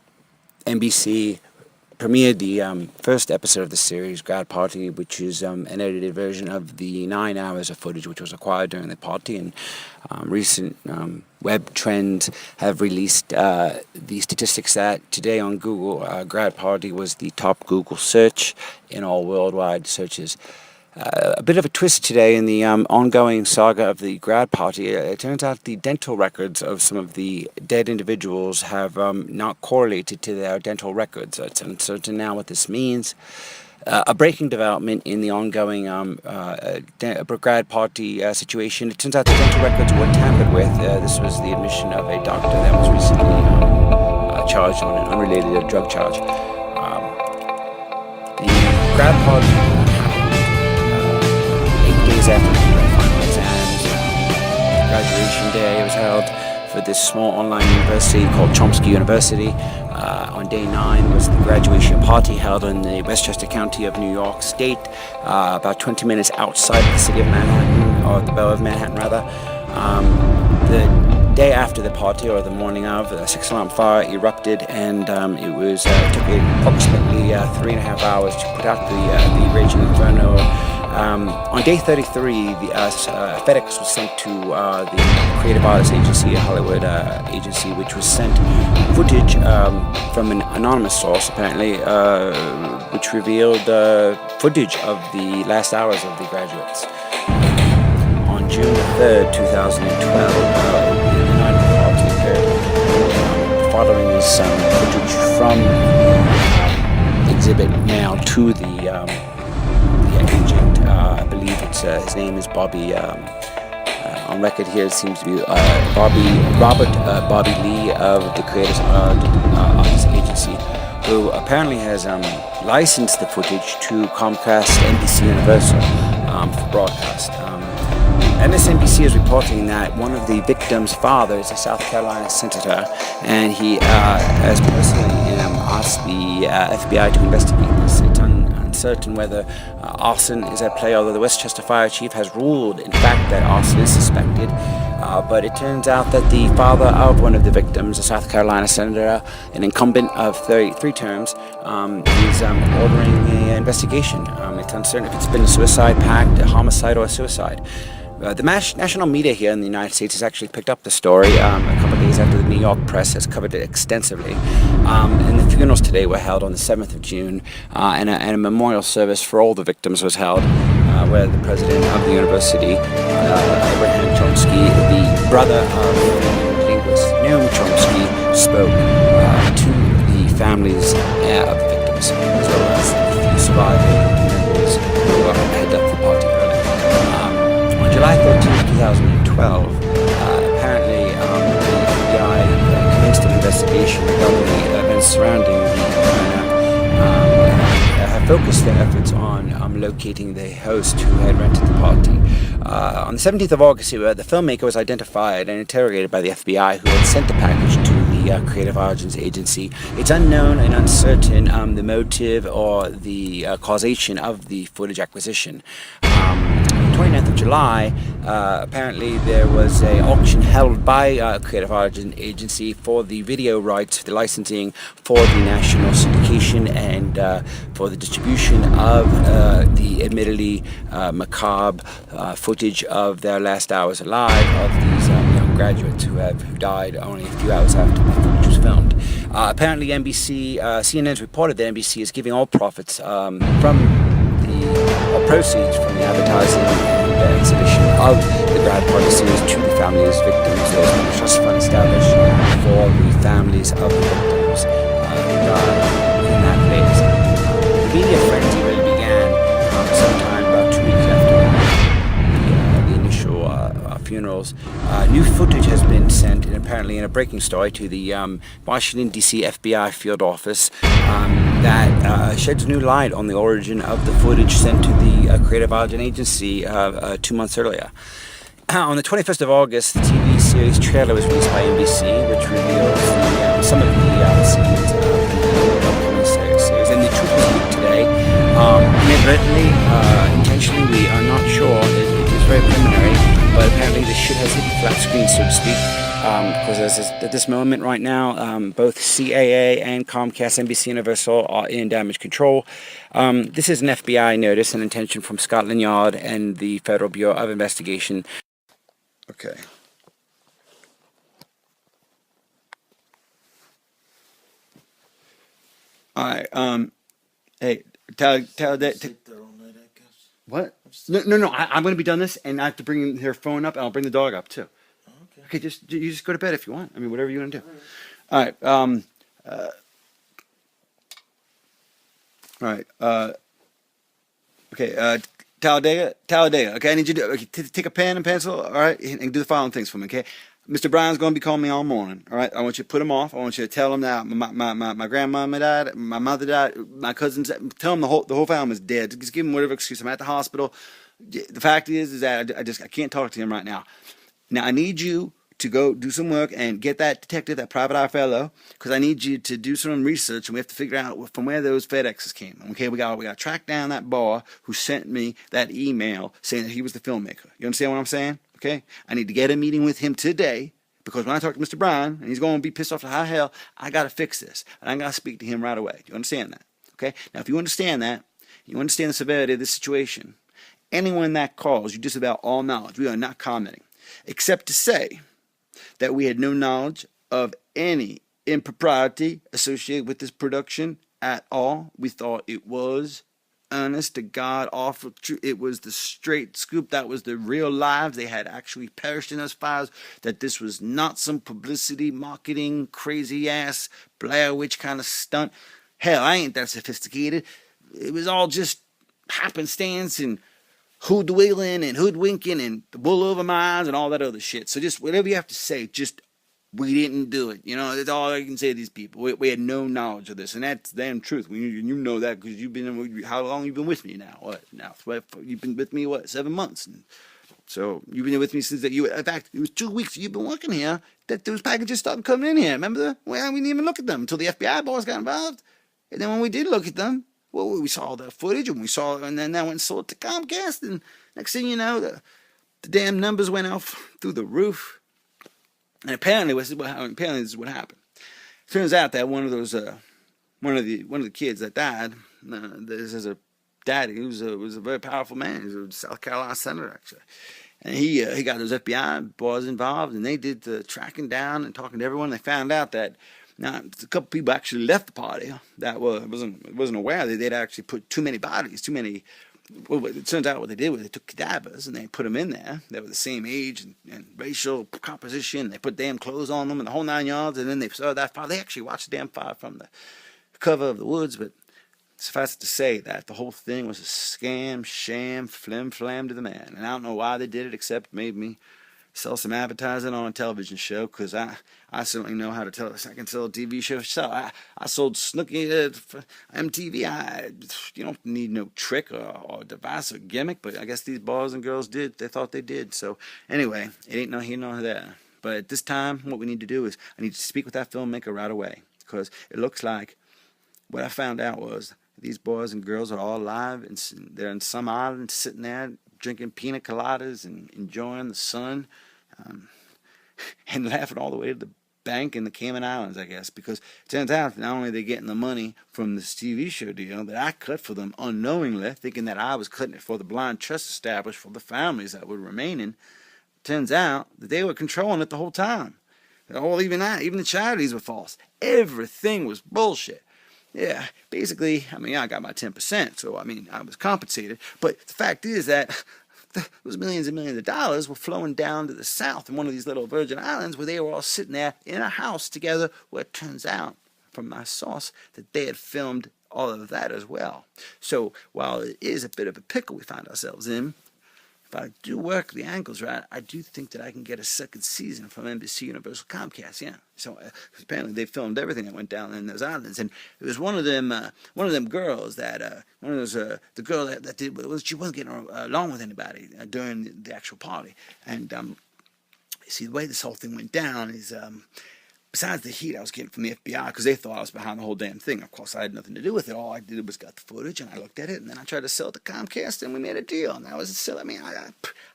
NBC premiered the first episode of the series, Grad Party, which is an edited version of the 9 hours of footage which was acquired during the party. And recent web trends have released the statistics that today on Google, Grad Party was the top Google search in all worldwide searches. A bit of a twist today in the ongoing saga of the grad party. It turns out the dental records of some of the dead individuals have not correlated to their dental records. It's uncertain now what this means. A breaking development in the ongoing grad party situation. It turns out the dental records were tampered with. This was the admission of a doctor that was recently charged on an unrelated drug charge. The grad party after the final exams, graduation day was held for this small online university called Chomsky University. On day 9 was the graduation party held in the Westchester County of New York State, about 20 minutes outside the city of Manhattan, or the borough of Manhattan rather. The day after the party, or the morning of, a 6-alarm fire erupted, and it took approximately 3.5 hours to put out the raging inferno. On day 33, the FedEx was sent to the Creative Artists Agency, a Hollywood agency, which was sent footage from an anonymous source, apparently, which revealed footage of the last hours of the graduates. On June 3rd, 2012, the night of the party occurred. Following is some footage from exhibit mailed to the agent. I believe his name is Bobby. On record here, it seems to be Robert Bobby Lee of the Creative Artists Agency, who apparently has licensed the footage to Comcast, NBC Universal for broadcast. MSNBC is reporting that one of the victims' father is a South Carolina senator, and he has personally asked the FBI to investigate this. It's uncertain whether arson is at play, although the Westchester Fire Chief has ruled, in fact, that arson is suspected. But it turns out that the father of one of the victims, a South Carolina senator, an incumbent of 33 terms, is ordering an investigation. It's uncertain if it's been a suicide pact, a homicide, or a suicide. The national media here in the United States has actually picked up the story a couple of days after the New York press has covered it extensively. And the funerals today were held on the 7th of June, and a memorial service for all the victims was held, where the president of the university, Abraham Chomsky, the brother of the linguist Noam Chomsky, spoke to the families of the victims, as well as the few surviving members who headed up the party early. On July 13, 2012, apparently the FBI commenced an investigation regarding the events surrounding the focused their efforts on locating the host who had rented the party. On the 17th of August, the filmmaker was identified and interrogated by the FBI, who had sent the package to the Creative Artists Agency. It's unknown and uncertain the motive or the causation of the footage acquisition. 29th of July, apparently there was an auction held by Creative Artists Agency for the video rights, the licensing for the national syndication, and for the distribution of the admittedly macabre footage of their last hours alive of these young graduates who died only a few hours after the footage was filmed. Apparently CNN has reported that NBC is giving all profits proceeds from the advertising and exhibition of the grad party series to the families of victims. There's been a trust fund established for the families of the victims who died in that phase. The media frenzy really began sometime about 2 weeks after the initial funerals. New footage has been sent, and apparently in a breaking story, to the Washington, D.C. FBI field office that sheds new light on the origin of the footage sent to the Creative Artists Agency 2 months earlier. On the 21st of August, the TV series trailer was released by NBC, which reveals some of the scenes of the upcoming series. And the truth was leaked today. Inadvertently, intentionally, we are not sure. It is very preliminary, but apparently the shit has hit the flat screen, so to speak. Because at this moment right now, both CAA and Comcast, NBC Universal are in damage control. This is an FBI notice and intention from Scotland Yard and the Federal Bureau of Investigation. Okay. All right. Hey, tell what? No. I'm going to be done this, and I have to bring her phone up, and I'll bring the dog up too. Okay, you just go to bed if you want. I mean, whatever you want to do. All right. Okay. Talladega. Okay, I need you to take a pen and pencil. All right, and do the following things for me. Okay, Mr. Brown's going to be calling me all morning. All right, I want you to put him off. I want you to tell him that my grandmama died, my mother died, my cousins. Tell him the whole family's dead. Just give him whatever excuse. I'm at the hospital. The fact is that I can't talk to him right now. Now I need you to go do some work and get that detective, that private eye fellow, because I need you to do some research, and we have to figure out from where those FedExes came. Okay, we got to track down that bar who sent me that email saying that he was the filmmaker. You understand what I'm saying? Okay, I need to get a meeting with him today Because when I talk to Mr. Brown, and he's going to be pissed off to high hell, I got to fix this. And I got to speak to him right away. Do you understand that? Okay? Now, if you understand that, you understand the severity of this situation, anyone that calls, you disavow all knowledge. We are not commenting. Except to say that we had no knowledge of any impropriety associated with this production at all. We thought it was honest to God, awful truth. It was the straight scoop. That was the real lives. They had actually perished in those fires. That this was not some publicity, marketing, crazy ass Blair Witch kind of stunt. Hell, I ain't that sophisticated. It was all just happenstance and hoodwinkling and hoodwinking and the wool over my eyes and all that other shit. So just whatever you have to say, just we didn't do it. You know, that's all I can say to these people. We had no knowledge of this, and that's damn truth. You know that because you've been. How long you been with me now? What now? You've been with me 7 months? And so you've been with me since that. In fact, it was 2 weeks you've been working here that those packages started coming in here. Remember? Well, we didn't even look at them until the FBI boys got involved, and then when we did look at them, well, we saw the footage and and then I went and sold it to Comcast, and next thing you know, the damn numbers went off through the roof. And apparently this is what happened. Turns out that one of the kids that died, this is a daddy. He was a very powerful man. He was a South Carolina senator actually, and he got those FBI boys involved, and they did the tracking down and talking to everyone. They found out that now a couple people actually left the party that wasn't aware that they'd actually put too many bodies, Well, it turns out what they did was they took cadavers and they put them in there. They were the same age and racial composition. They put damn clothes on them and the whole 9 yards. And then they saw that fire. They actually watched the damn fire from the cover of the woods. But suffice it to say that the whole thing was a scam, sham, flim-flam to the man. And I don't know why they did it except made me sell some advertising on a television show, because I certainly know how to tell. I can sell a TV show. So I sold Snooky for MTV. You don't need no trick or device or gimmick, but I guess these boys and girls did. They thought they did. So anyway, it ain't no here nor there. But at this time, what we need to do is I need to speak with that filmmaker right away, because it looks like what I found out was these boys and girls are all alive, and they're in some island sitting there drinking pina coladas and enjoying the sun. And laughing all the way to the bank in the Cayman Islands, I guess, because it turns out not only are they getting the money from this TV show deal that I cut for them unknowingly, thinking that I was cutting it for the blind trust established for the families that were remaining, it turns out that they were controlling it the whole time. Even the charities were false. Everything was bullshit. Yeah, basically, I got my 10%, so I was compensated, but the fact is that those millions and millions of dollars were flowing down to the south in one of these little Virgin Islands where they were all sitting there in a house together, where it turns out, from my source, that they had filmed all of that as well. So while it is a bit of a pickle we find ourselves in, if I do work the angles right, I do think that I can get a second season from NBC Universal Comcast, yeah. So apparently they filmed everything that went down in those islands, and it was one of them girls that the girl that did, she wasn't getting along with anybody during the actual party, and see, the way this whole thing went down is besides the heat I was getting from the FBI, because they thought I was behind the whole damn thing. Of course, I had nothing to do with it. All I did was got the footage, and I looked at it, and then I tried to sell it to Comcast, and we made a deal. And that was still, I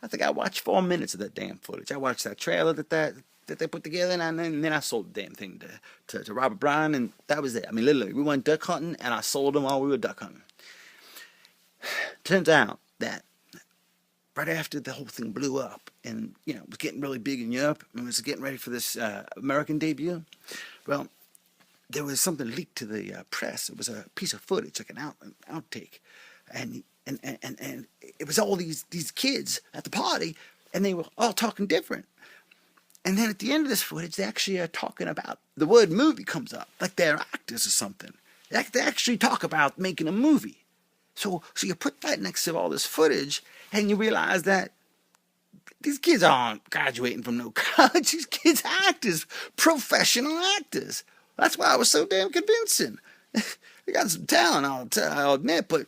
think I watched 4 minutes of that damn footage. I watched that trailer that they put together, and then I sold the damn thing to Robert Bryan, and that was it. Literally, we went duck hunting, and I sold them while we were duck hunting. Turns out that right after the whole thing blew up, and it was getting really big in Europe, and was getting ready for this American debut, well, there was something leaked to the press. It was a piece of footage, like an outtake, and it was all these kids at the party, and they were all talking different. And then at the end of this footage, they actually are talking about, the word movie comes up, like they're actors or something. They actually talk about making a movie. So you put that next to all this footage, and you realize that these kids aren't graduating from no college. These kids are actors, professional actors. That's why I was so damn convincing. They got some talent, I'll admit, but,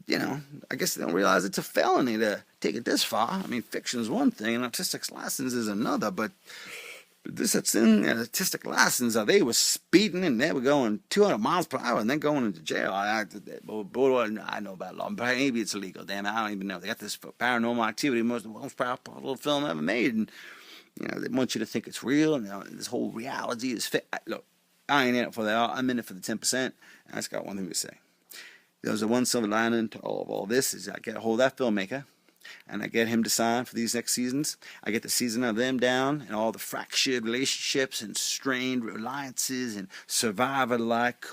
I guess they don't realize it's a felony to take it this far. Fiction is one thing, and artistic license is another, but this artistic license, they were speeding, and they were going 200 miles per hour, and then going into jail. I know about law, but maybe it's illegal. Damn, I don't even know. They got this paranormal activity, most powerful film ever made, and You know, they want you to think it's real, and this whole reality is fake. Look, I ain't in it for that. I'm in it for the 10%. I just got one thing to say. There's a one silver lining to all this is I get a hold of that filmmaker, and I get him to sign for these next seasons. I get the season of them down and all the fractured relationships and strained reliances and survivor-like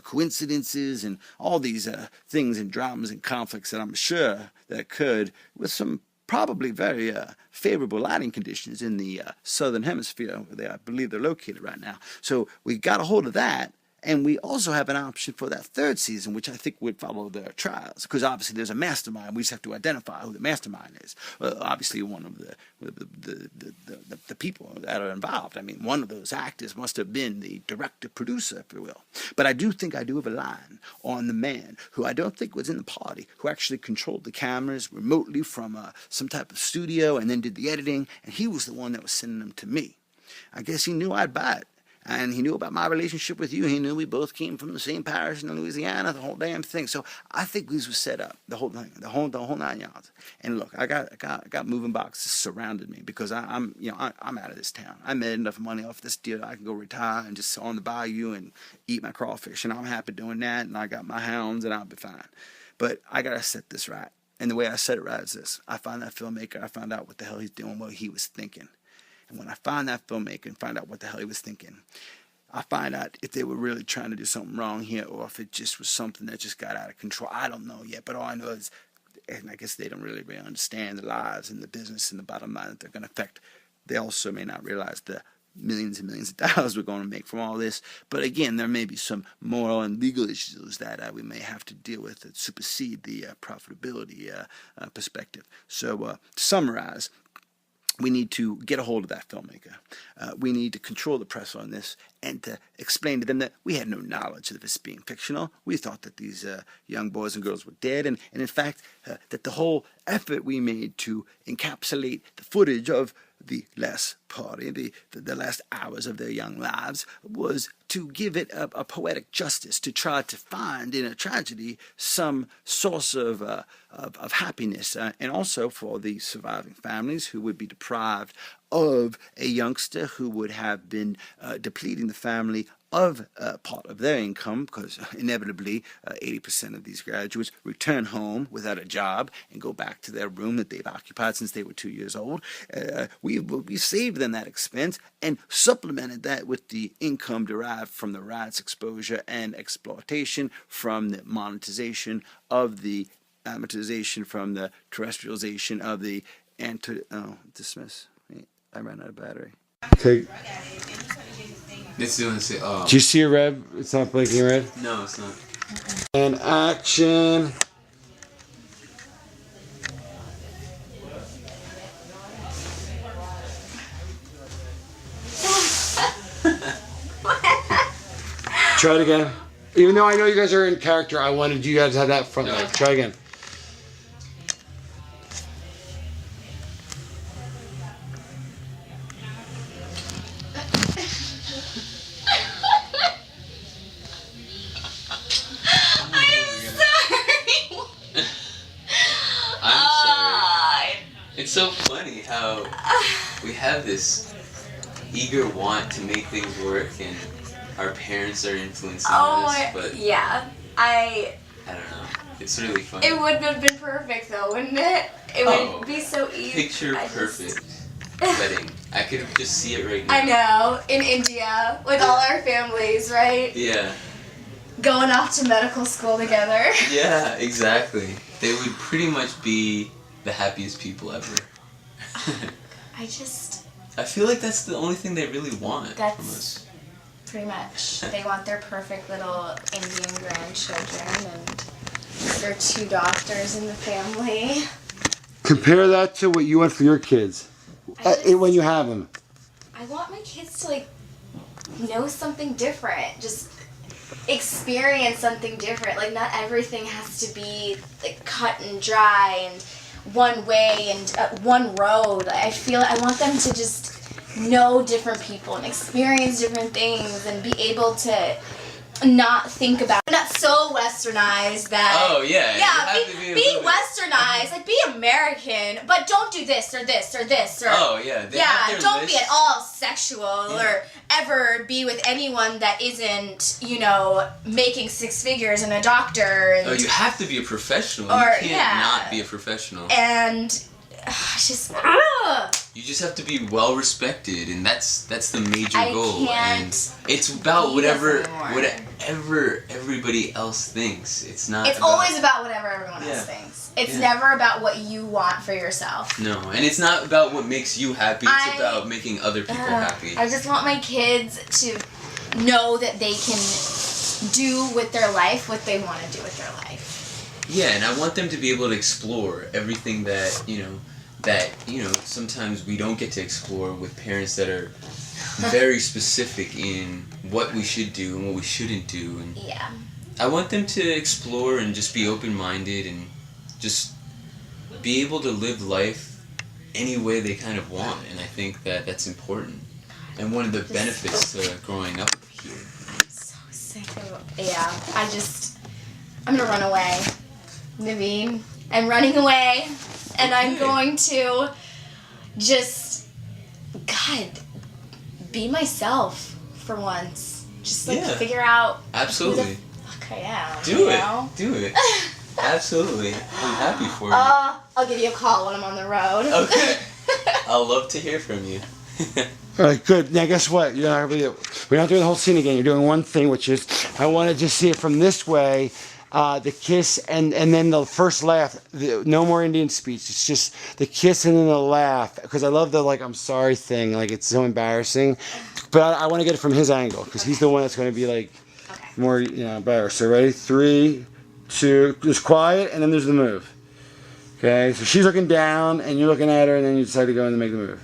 coincidences and all these things and dramas and conflicts that I'm sure that occurred with some probably very favorable lighting conditions in the southern hemisphere where I believe they're located right now. So we got a hold of that. And we also have an option for that third season, which I think would follow their trials, because obviously there's a mastermind. We just have to identify who the mastermind is. Obviously, one of the people that are involved. I mean, one of those actors must have been the director-producer, if you will. But I do think I do have a line on the man who I don't think was in the party, who actually controlled the cameras remotely from some type of studio and then did the editing, and he was the one that was sending them to me. I guess he knew I'd buy it. And he knew about my relationship with you. He knew we both came from the same parish in Louisiana, the whole damn thing. So I think these were set up, the whole thing, the whole 9 yards. And look, I got moving boxes surrounded me because I'm out of this town. I made enough money off this deal. I can go retire and just sit on the bayou and eat my crawfish, and I'm happy doing that. And I got my hounds, and I'll be fine. But I gotta set this right. And the way I set it right is this: I find that filmmaker. I found out what the hell he's doing, what he was thinking. And when I find that filmmaker and find out what the hell he was thinking, I find out if they were really trying to do something wrong here or if it just was something that just got out of control. I don't know yet, but all I know is, and I guess they don't really understand the lives and the business and the bottom line that they're going to affect. They also may not realize the millions and millions of dollars we're going to make from all this. But again, there may be some moral and legal issues that we may have to deal with that supersede the profitability perspective. So to summarize, we need to get a hold of that filmmaker. We need to control the press on this and to explain to them that we had no knowledge of this being fictional. We thought that these young boys and girls were dead, and in fact, that the whole effort we made to encapsulate the footage of the last party, the last hours of their young lives, was to give it a poetic justice, to try to find in a tragedy some source of happiness, and also for the surviving families who would be deprived of a youngster who would have been depleting the family of part of their income, because inevitably 80% of these graduates return home without a job and go back to their room that they've occupied since they were 2 years old. We saved them that expense and supplemented that with the income derived from the rights exposure and exploitation from the monetization of the amortization from the terrestrialization of the dismiss. I ran out of battery. Okay. It's doing it. Oh. Do you see a red? It's not blinking red? No, it's not. And action. Try it again. Even though I know you guys are in character, I wanted you guys to have that front leg. Try again. It's so funny how we have this eager want to make things work, and our parents are influencing us, but yeah, I don't know. It's really funny. It would have been perfect though, wouldn't it? It would be so easy. Picture perfect wedding. I could just see it right now. I know, in India, with all our families, right? Yeah. Going off to medical school together. Yeah, exactly. They would pretty much be the happiest people ever. I feel like that's the only thing they really want from us. Pretty much. They want their perfect little Indian grandchildren and their 2 doctors in the family. Compare that to what you want for your kids when you have them. I want my kids to know something different. Just experience something different. Not everything has to be cut and dry and one way and one road. I want them to just know different people and experience different things and be able to not got so westernized that. Oh yeah. Yeah, you have to be westernized, like be American, but don't do this or this or this or. Oh yeah. They have their don't list. be at all sexual or ever be with anyone that isn't, you know, making six figures and a doctor. And, Oh, you have to be a professional. Or- You can't not be a professional. And it's just. You just have to be well respected, and that's the major I goal. can't And it's about be whatever this anymore. everybody else thinks. It's not. It's always about whatever everyone else Yeah. thinks. It's Yeah. never about what you want for yourself. No, and it's not about what makes you happy. It's about making other people happy. I just want my kids to know that they can do with their life what they want to do with their life. Yeah, and I want them to be able to explore everything that sometimes we don't get to explore with parents that are very specific in what we should do and what we shouldn't do. And Yeah. I want them to explore and just be open-minded and just be able to live life any way they kind of want. And I think that that's important. And one of the benefits to growing up here. So sick of. Yeah. I'm gonna run away. Naveen, I'm running away. And I'm Okay. going to just, God, be myself for once. Just like Yeah. figure out Absolutely. who the fuck I am. Do you it. know? Do it. Absolutely. I'm happy for you. I'll give you a call when I'm on the road. Okay. I'll love to hear from you. All right, good. Now, guess what? We're not doing the whole scene again. You're doing one thing, which is I want to just see it from this way. The kiss and then the first laugh. No more Indian speech. It's just the kiss and then the laugh. Because I love the I'm sorry thing. Like it's so embarrassing. But I want to get it from his angle because he's the one that's going to be more embarrassed. So ready? 3, 2. Just quiet and then there's the move. Okay. So she's looking down and you're looking at her and then you decide to go in and make the move.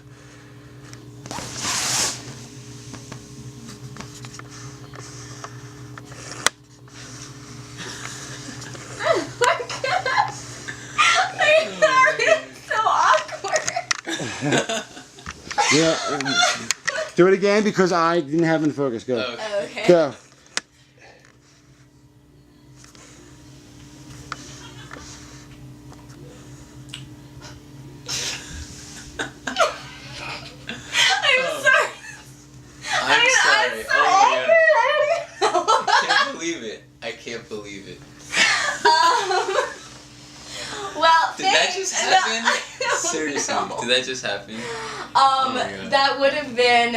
Yeah. Do it again because I didn't have him focus. Go. Okay. Go. I'm sorry. I'm sorry. so Oh my awkward. God. I can't believe it. I can't believe it. Well, Did that just happen? Seriously, know. did that just happen? Oh my God. That would have been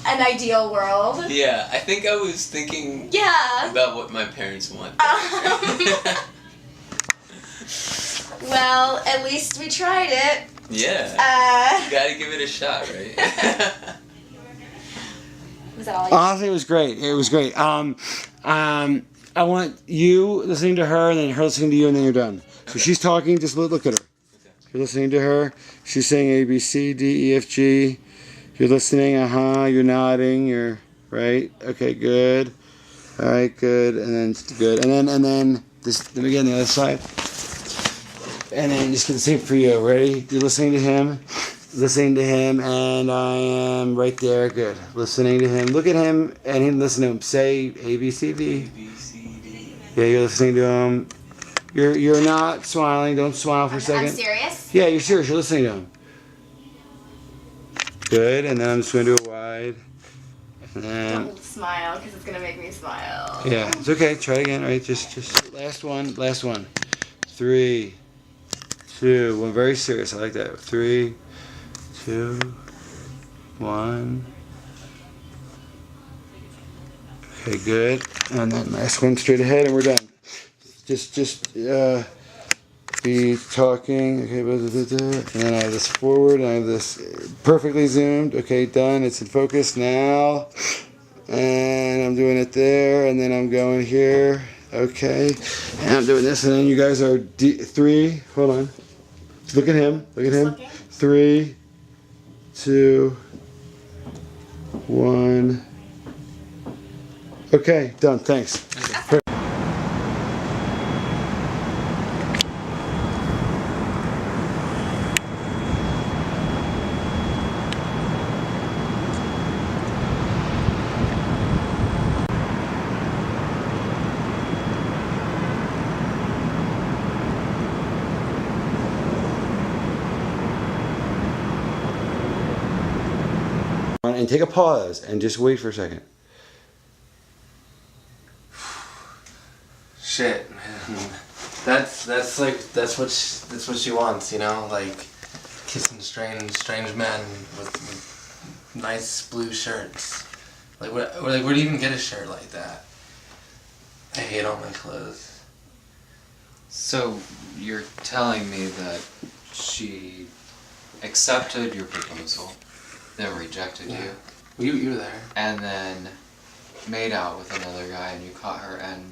an ideal world. Yeah, I think I was thinking Yeah. about what my parents want. Well, at least we tried it. Yeah. You gotta give it a shot, right? Was that all you? Honestly, it was great. It was great. I want you listening to her and then her listening to you and then you're done. So she's talking, just look at her. You're listening to her. She's saying A, B, C, D, E, F, G. You're listening, you're nodding, you're right. Okay, good. All right, good. And then good. And then this let me get on the other side. And then just get the same for you. Ready? You're listening to him. Listening to him, and I am right there. Good. Listening to him. Look at him, and he listen to him. Say A, B, C, D. Yeah, you're listening to him. You're not smiling. Don't smile for a second. I'm serious. Yeah, you're serious. You're listening to him. Good, and then I'm just going to do a wide. And then, Don't smile, because it's gonna make me smile. yeah, it's okay. Try it again. All right, just last one. 3, 2, 1. Very serious. I like that. 3, 2, 1. Okay, good. And then last one straight ahead, and we're done. Just be talking. Okay, and then I have this forward, and I have this perfectly zoomed. Okay, done. It's in focus now. And I'm doing it there, and then I'm going here. Okay, and I'm doing this, and then you guys are 3. Hold on. Look at him. Look at him. Looking. 3, 2, 1. Okay, done. Thanks. and take a pause and just wait for a second. Shit, man. That's what she wants, you know, like kissing strange men with nice blue shirts. Like where do you even get a shirt like that? I hate all my clothes. So you're telling me that she accepted your proposal, then rejected you, You were there, and then made out with another guy, and you caught her, and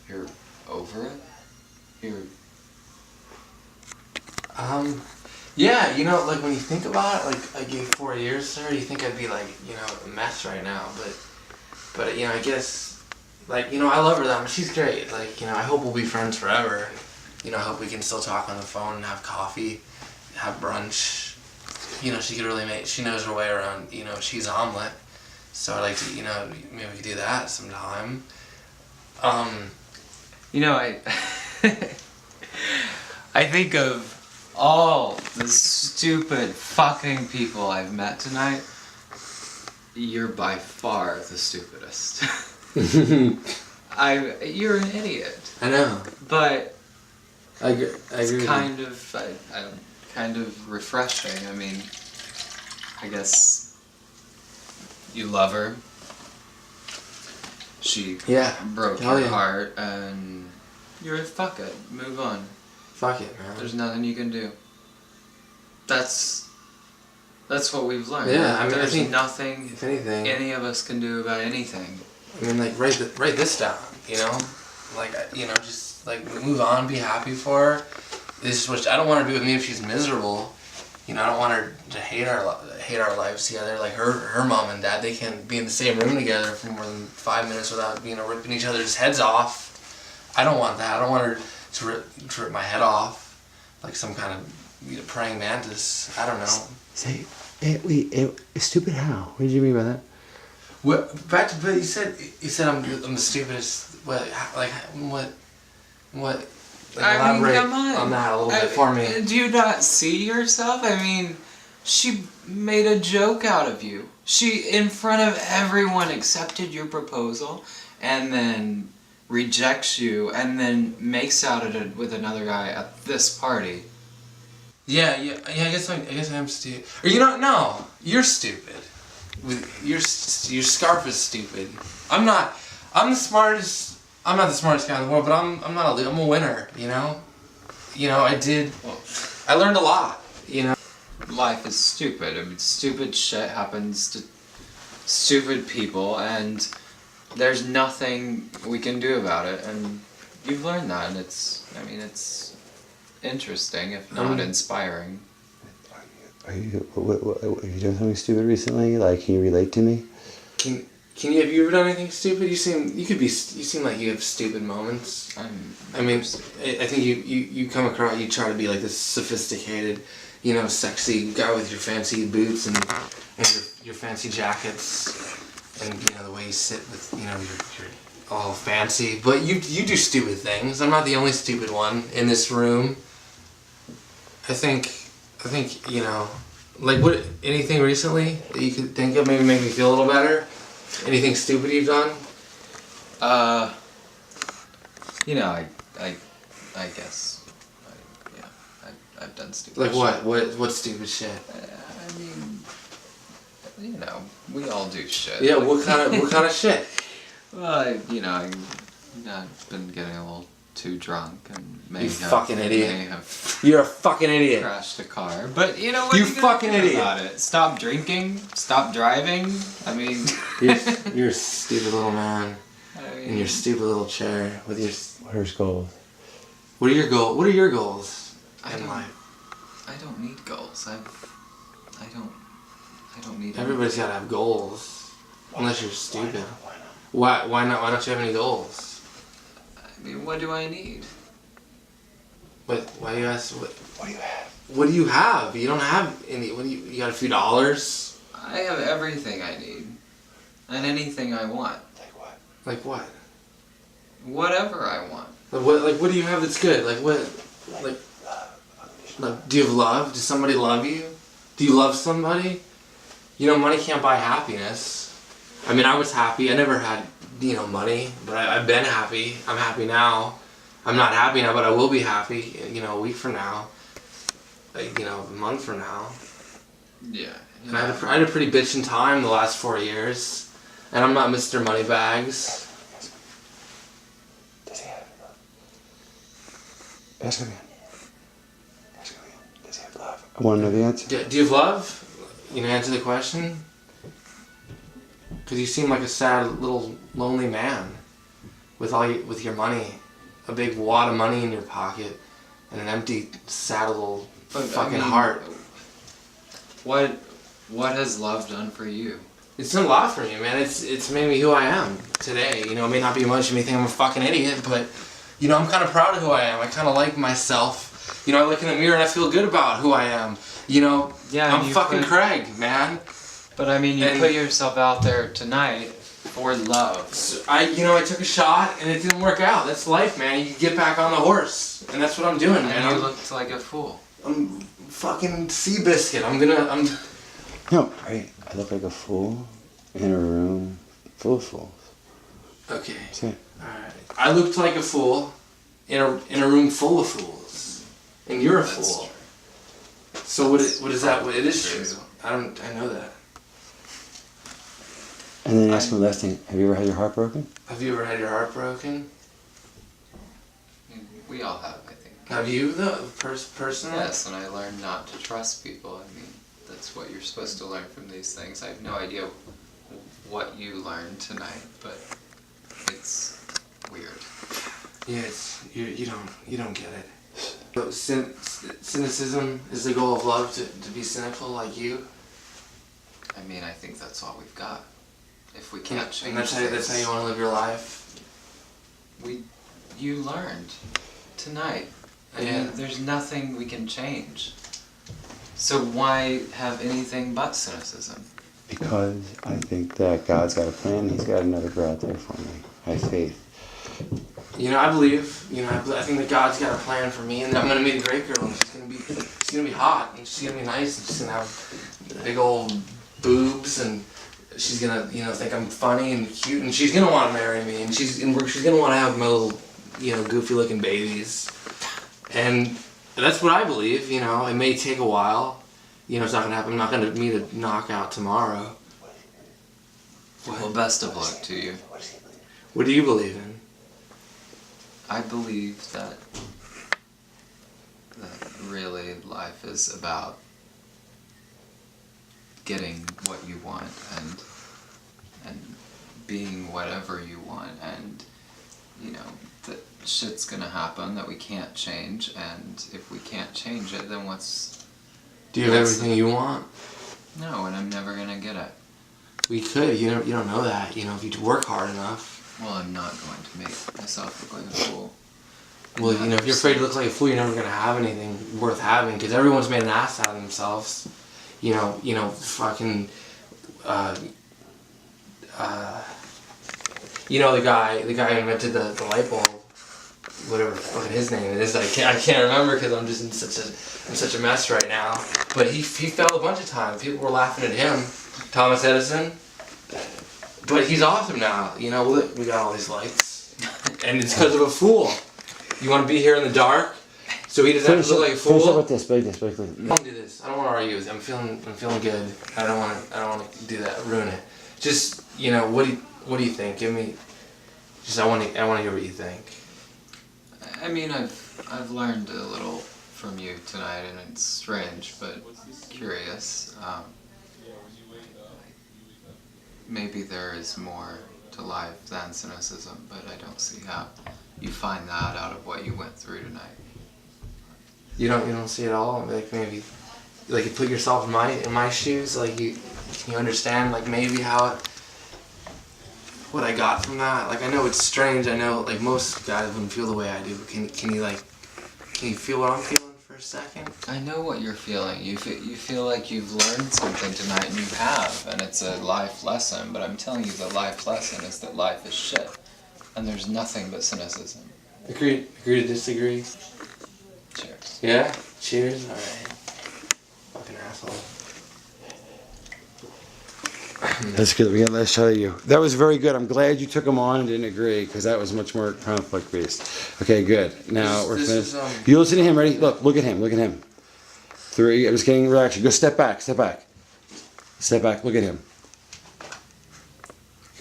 you're over it? You're... Yeah, you know, like when you think about it, like I gave 4 years to her, you think I'd be like, you know, a mess right now, but you know, I guess, like, you know, I love her that much. She's great. Like, you know, I hope we'll be friends forever. You know, I hope we can still talk on the phone and have coffee, have brunch. You know, she knows her way around, you know, she's an omelet. So I'd like to, you know, maybe we could do that sometime. You know, I think of all the stupid fucking people I've met tonight. You're by far the stupidest. You're an idiot. I know. But I agree. it's kind of refreshing. I mean, I guess you love her. She broke your heart, and you're fuck it. Move on. Fuck it, man. There's nothing you can do. That's what we've learned. Yeah, I mean, there's I think nothing if anything any of us can do about anything. I mean, like write this down. You know, like you know, just like move on, be happy for her. This is what I don't want her to do with me if she's miserable. You know, I don't want her to hate our lives together. Like her mom and dad, they can't be in the same room together for more than 5 minutes without, you know, ripping each other's heads off. I don't want that. I don't want her to rip my head off like some kind of, you know, praying mantis. I don't know. Say, stupid how? What did you mean by that? What? Back to but you said I'm the stupidest. What? Like what? Like, elaborate come on that a little bit for me. Do you not see yourself? I mean, she made a joke out of you. She, in front of everyone, accepted your proposal, and then rejects you, and then makes out with another guy at this party. Yeah. I guess I am stupid. Or you don't know. You're stupid. Your scarf is stupid. I'm not the smartest guy in the world, but I'm a winner. You know. I learned a lot. You know. Life is stupid. I mean, stupid shit happens to stupid people, and there's nothing we can do about it. And you've learned that, and it's interesting, if not inspiring. Are you doing something stupid recently? Like, can you relate to me? Have you ever done anything stupid? You seem like you have stupid moments. I think you come across, you try to be like this sophisticated, you know, sexy guy with your fancy boots and your fancy jackets, and you know the way you sit with, you know, you're all fancy. But you do stupid things. I'm not the only stupid one in this room. I think you know, like anything recently that you could think of maybe make me feel a little better. Anything stupid you've done? You know, I guess, I've done stupid like shit. What stupid shit? I mean, you know, we all do shit. Yeah, what kind of shit? Well, you know, I've been getting a little too drunk and fucking idiot. You're a fucking idiot. Crashed a car, but you know what? You are you fucking gonna do idiot. about it? Stop drinking. Stop driving. I mean, you're a stupid little man in your stupid little chair with your. What are his goals? What are your goals? What are your goals in life? I don't need goals. I don't need. Everybody's gotta have goals, unless you're stupid. Why not? Why don't you have any goals? I mean, what do I need? Why do you ask? What do you have? What do you have? You don't have any. What do you got? A few dollars? I have everything I need, and anything I want. Like what? Like what? Whatever I want. What do you have that's good? Like what? Like, do you have love? Does somebody love you? Do you love somebody? money can't buy happiness. I mean, I was happy. I never had, money, but I've been happy. I'm happy now. I'm not happy now, but I will be happy, a week from now. A month from now. Yeah. And I had a pretty bitchin' time the last 4 years. And I'm not Mr. Moneybags. Does he have love? Ask him again. Does he have love? I want to know the answer. Do you have love? Answer the question. Because you seem like a sad little lonely man with your money, a big wad of money in your pocket, and an empty, sad little fucking heart. What has love done for you? It's done a lot for me, man. It's made me who I am today. It may not be much. You may think I'm a fucking idiot, but I'm kind of proud of who I am. I kind of like myself. I look in the mirror and I feel good about who I am. I'm fucking Craig, man. But I mean, you put yourself out there tonight for love. So I took a shot and it didn't work out. That's life, man. You get back on the horse, and that's what I'm doing, man. And you looked like a fool. I'm fucking Seabiscuit. No, right. I look like a fool in a room full of fools. Okay. That's it. Alright. I looked like a fool in a room full of fools. And you're a fool. True. So what is that? It is true. I know that. And then ask me the last thing. Have you ever had your heart broken? Have you ever had your heart broken? We all have, I think. Have you, though, personally? Yes, and I learned not to trust people. I mean, that's what you're supposed to learn from these things. I have no idea what you learned tonight, but it's weird. Yes, you don't get it. So cynicism is the goal of love, to be cynical like you? I mean, I think that's all we've got. If we can't change and that's how you want to live your life? You learned tonight. I mean, there's nothing we can change. So why have anything but cynicism? Because I think that God's got a plan. He's got another girl out there for me. I have faith. I believe. I think that God's got a plan for me, and I'm gonna meet a great girl, and she's gonna be hot, and she's gonna be nice, and she's gonna have big old boobs, and she's gonna think I'm funny and cute, and she's gonna want to marry me, and she's gonna want to have my little goofy looking babies, and that's what I believe. It may take a while. It's not gonna happen. I'm not gonna meet a knockout tomorrow. Well, best of luck to you. What do you believe in? I believe that really life is about getting what you want and being whatever you want, and that shit's gonna happen that we can't change, and if we can't change it, then what's... Do you have everything you want? No, and I'm never gonna get it. We could. You don't know that. If you work hard enough. Well, I'm not going to make myself look like a fool. Well, if you're afraid to look like a fool, you're never gonna have anything worth having, because everyone's made an ass out of themselves. Fucking. The guy who invented the light bulb, whatever fucking his name is, I can't remember because I'm just in such a mess right now. But he fell a bunch of times. People were laughing at him, Thomas Edison. But he's awesome now. We got all these lights, and it's because of a fool. You want to be here in the dark, so he doesn't have to look like a fool. Finish up with this, basically. Don't do this. I don't want to argue with you. I'm feeling good. I don't want to do that. Ruin it. Just what do you think? Give me. I want to hear what you think. I mean, I've learned a little from you tonight, and it's strange but curious. Maybe there is more to life than cynicism, but I don't see how you find that out of what you went through tonight. You don't see it all? Like maybe, like you put yourself in my shoes. Like can you understand like maybe what I got from that? Like I know it's strange. I know like most guys wouldn't feel the way I do. But can you feel what I'm feeling for a second? I know what you're feeling. You feel like you've learned something tonight, and you have, and it's a life lesson. But I'm telling you, the life lesson is that life is shit, and there's nothing but cynicism. Agree to disagree. Cheers. Yeah? Cheers? Alright. Fucking asshole. That's good. We got last shot of you. That was very good. I'm glad you took him on and didn't agree, because that was much more conflict based. Okay, good. Now we're finished. You listen to him. Ready? Look at him. Look at him. 3. I'm just getting reaction. Go step back. Step back. Step back. Look at him.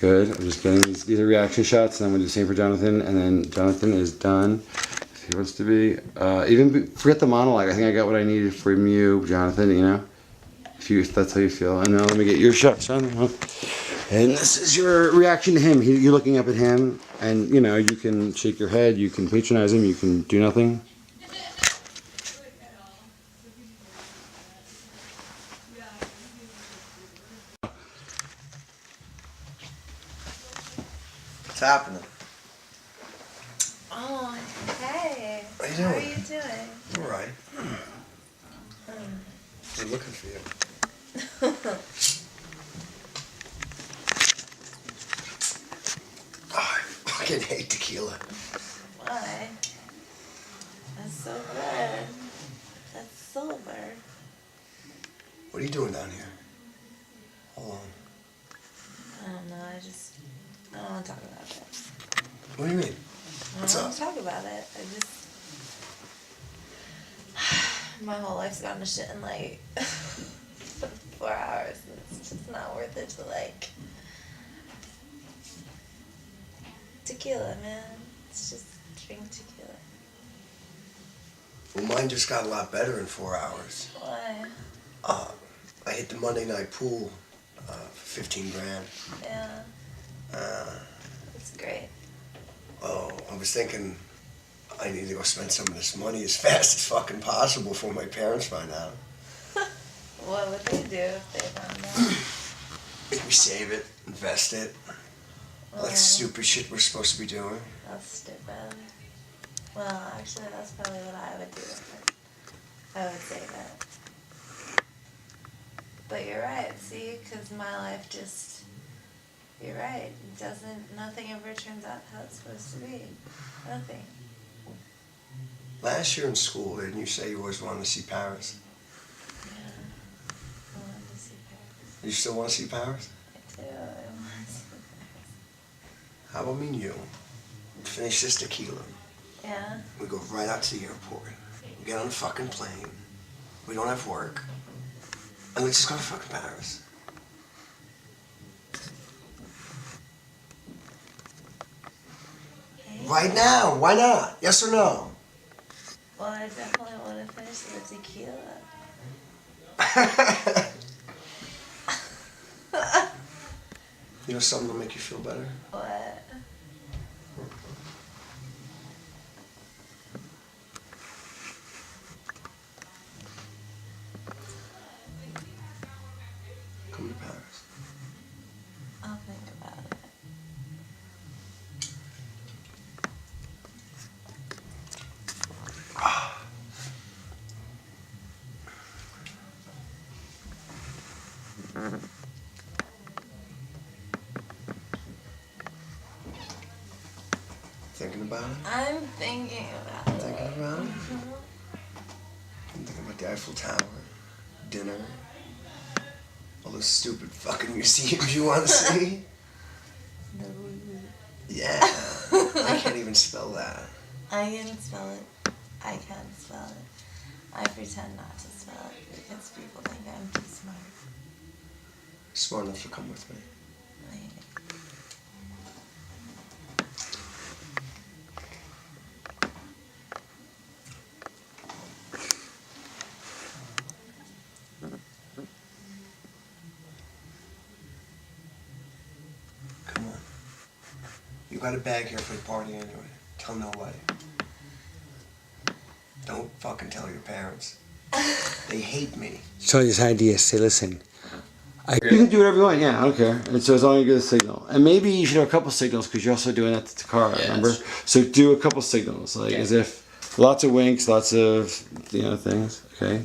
Good. I'm just getting these are reaction shots, and I'm going to do the same for Jonathan, and then Jonathan is done. If he wants to be. Forget the monologue. I think I got what I needed from you, Jonathan, you know? If that's how you feel. And now let me get your shot, Jonathan. And this is your reaction to him. You're looking up at him, and, you know, you can shake your head, you can patronize him, you can do nothing. What's happening? Oh, hey. How you How are doing? you doing? All right. I'm looking for you. Oh, I fucking hate tequila. Why? That's so good. That's silver. What are you doing down here? Hold on. I don't know. I don't want to talk about it. What do you mean? I What's don't up? want to talk about it. My whole life's gone to shit in like 4 hours. It's just not worth it to like tequila, man. It's just drink tequila. Well, mine just got a lot better in 4 hours. Why? I hit the Monday night pool for 15 grand. Yeah. It's great. Oh, I was thinking I need to go spend some of this money as fast as fucking possible before my parents find out. What would they do if they found out? Maybe save it, invest it. All that stupid shit we're supposed to be doing. That's stupid. Well, actually, that's probably what I would do. I would say that. But you're right, see? Because my life just... You're right. It doesn't... Nothing ever turns out how it's supposed to be. Nothing. Last year in school, didn't you say you always wanted to see Paris? Yeah. I want to see Paris. You still want to see Paris? I do. I want to see Paris. How about me and you? Finish this tequila. Yeah? We go right out to the airport. We get on a fucking plane. We don't have work. And let's just go to fucking Paris. Okay. Right now. Why not? Yes or no? Well, I definitely want to finish the tequila. You know something that'll make you feel better? What? Come to Paris. I'll think about it. Thinking about it? I'm thinking about it. Thinking about it? I'm thinking about the Eiffel Tower, dinner, all those stupid fucking museums you want to see. Yeah. I can't even spell that. I can spell it. I can spell it. I pretend not to spell it because people think I'm too smart. Smart enough to come with me. Maybe. Come on. You got a bag here for the party anyway. Tell nobody. Don't fucking tell your parents. They hate me. So his idea, say, listen, you can do whatever you want, yeah, I don't care. And so as long as you get a signal. And maybe you should have a couple signals because you're also doing that to the car, remember? So do a couple signals, like as if lots of winks, lots of, things, okay?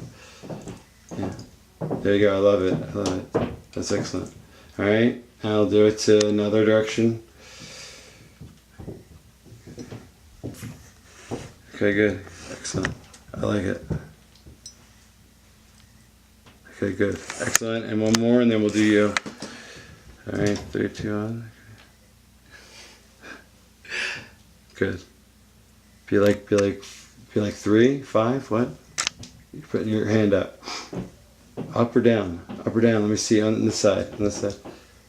Yeah. There you go, I love it, I love it. That's excellent. All right, I'll do it to another direction. Okay, good, excellent. I like it. Okay, good. Excellent. And one more, and then we'll do you. Alright, 3, 2, 1. Good. Be like 3, 5, what? You're putting your hand up. Up or down? Up or down? Let me see on this side. On this side.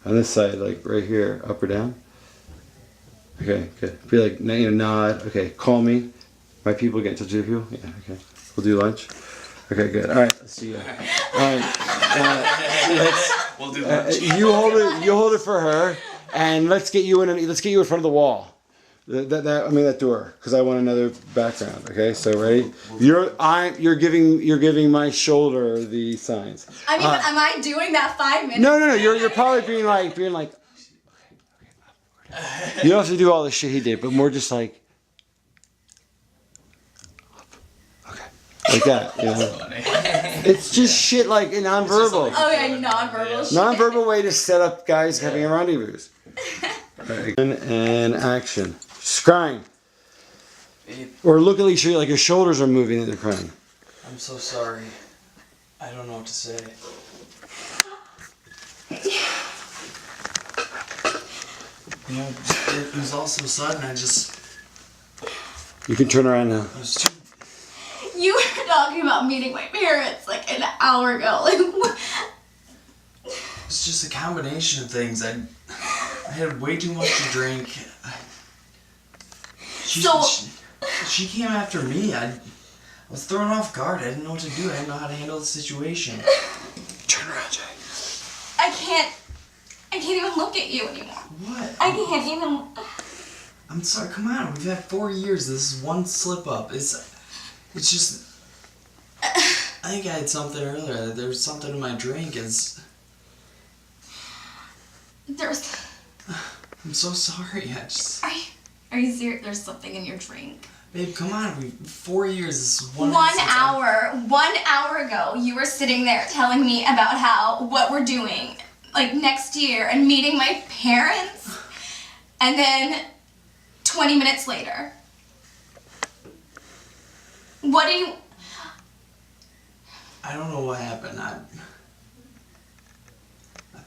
On this side, like right here. Up or down? Okay, good. Be like, nod. Okay, call me. My people get in touch with you? Yeah, okay. We'll do lunch. Okay, good. Alright, let's see you. Alright. We'll do lunch. You hold it for her, and let's get you in front of the wall. That door, because I want another background. Okay, so ready? You're giving my shoulder the signs. I mean, am I doing that 5 minutes? No. You're probably being like. You don't have to do all the shit he did, but more just like. Okay, like that. You know? It's just shit like nonverbal. Oh yeah, nonverbal shit. Nonverbal way to set up guys having a rendezvous. Right. And action. Just crying. Or look at least like your shoulders are moving and they're crying. I'm so sorry. I don't know what to say. You know, it was all so sudden. You can turn around now. You were talking about meeting my parents like an hour ago. Like what? It's just a combination of things. I had way too much to drink. She came after me. I was thrown off guard. I didn't know what to do. I didn't know how to handle the situation. Turn around, Jay. I can't even look at you anymore. What? I can't even. I'm sorry. Come on. We've had 4 years. This is one slip up. It's just. I think I had something earlier. There was something in my drink. I'm so sorry. Are you serious? There's something in your drink. Babe, come on. 4 years. This is 1 hour. 1 hour ago, you were sitting there telling me about what we're doing, like next year, and meeting my parents, and then 20 minutes later. What do you? I don't know what happened. I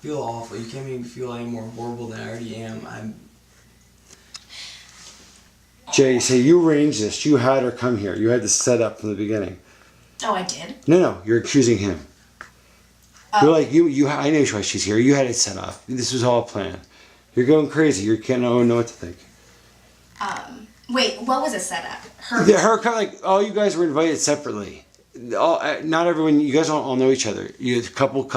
feel awful. You can't make me feel any more horrible than I already am. Jay, say you arranged this. You had her come here. You had this set up from the beginning. Oh, I did? No. You're accusing him. You're like, I know why she's here. You had it set up. This was all planned. You're going crazy. You can't know what to think. Wait, what was it set up? Her all you guys were invited separately. Not everyone, you guys don't all know each other. You couples.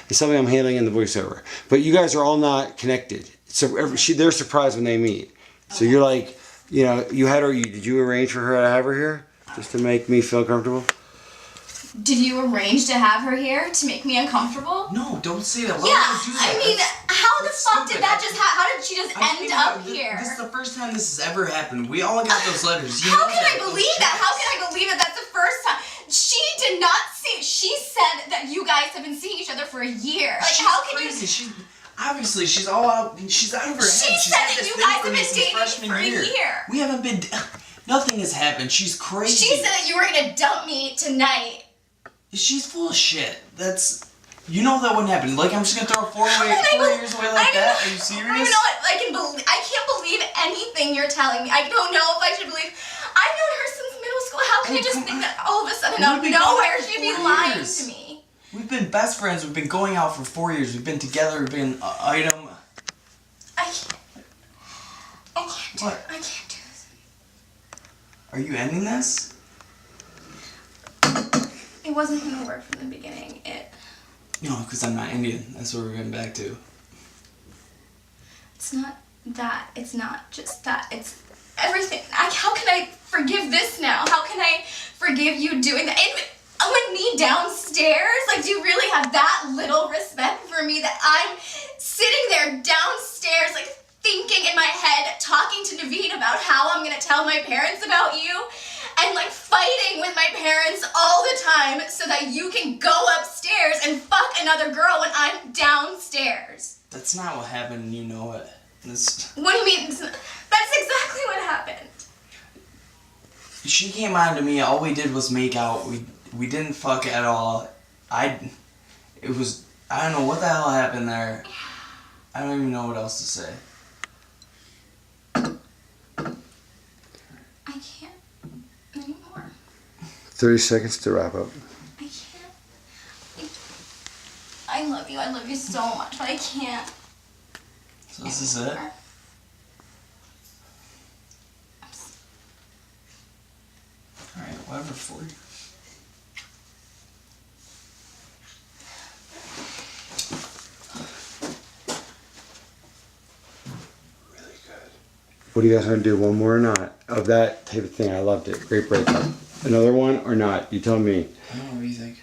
It's something I'm handling in the voiceover. But you guys are all not connected. So they're surprised when they meet. So you're like, you had her, did you arrange for her to have her here? Just to make me feel comfortable? Did you arrange to have her here to make me uncomfortable? No, don't say that. How the fuck did that just happen? How did she just end up here? This is the first time this has ever happened. We all got those letters. How can I believe that? How can I believe that that's the first time? She did not see. She said that you guys have been seeing each other for a year. Like, how can you? Obviously, she's all out. She's out of her head. She said that you guys have been dating for a year. We haven't been. Nothing has happened. She's crazy. She said that you were gonna dump me tonight. She's full of shit. You know that wouldn't happen. Like, I'm just gonna throw 4 years away like that? Are you serious? I can't believe anything you're telling me. I don't know if I should believe. I've known her since middle school. How can I just think that all of a sudden out of nowhere she'd be lying to me? We've been best friends. We've been going out for 4 years. We've been together. We've been item. I can't do this. Are you ending this? It wasn't gonna work from the beginning. No, because I'm not Indian. That's what we're getting back to. It's not that. It's not just that. It's everything. How can I forgive this now? How can I forgive you doing that? With me downstairs? Like, do you really have that little respect for me that I'm sitting there downstairs, like, thinking in my head, talking to Naveen about how I'm gonna tell my parents about you, and like fighting with my parents all the time so that you can go upstairs and fuck another girl when I'm downstairs? That's not what happened, and you know it. What do you mean? That's exactly what happened. She came on to me. All we did was make out. We didn't fuck at all. It was I don't know what the hell happened there. I don't even know what else to say. I can't anymore. 30 seconds to wrap up. I can't. I love you. I love you so much, but I can't. So this is it? Alright, whatever for you. What do you guys want to do? One more or not? Of that type of thing, I loved it. Great breakup. Another one or not? You tell me. I don't know, what do you think?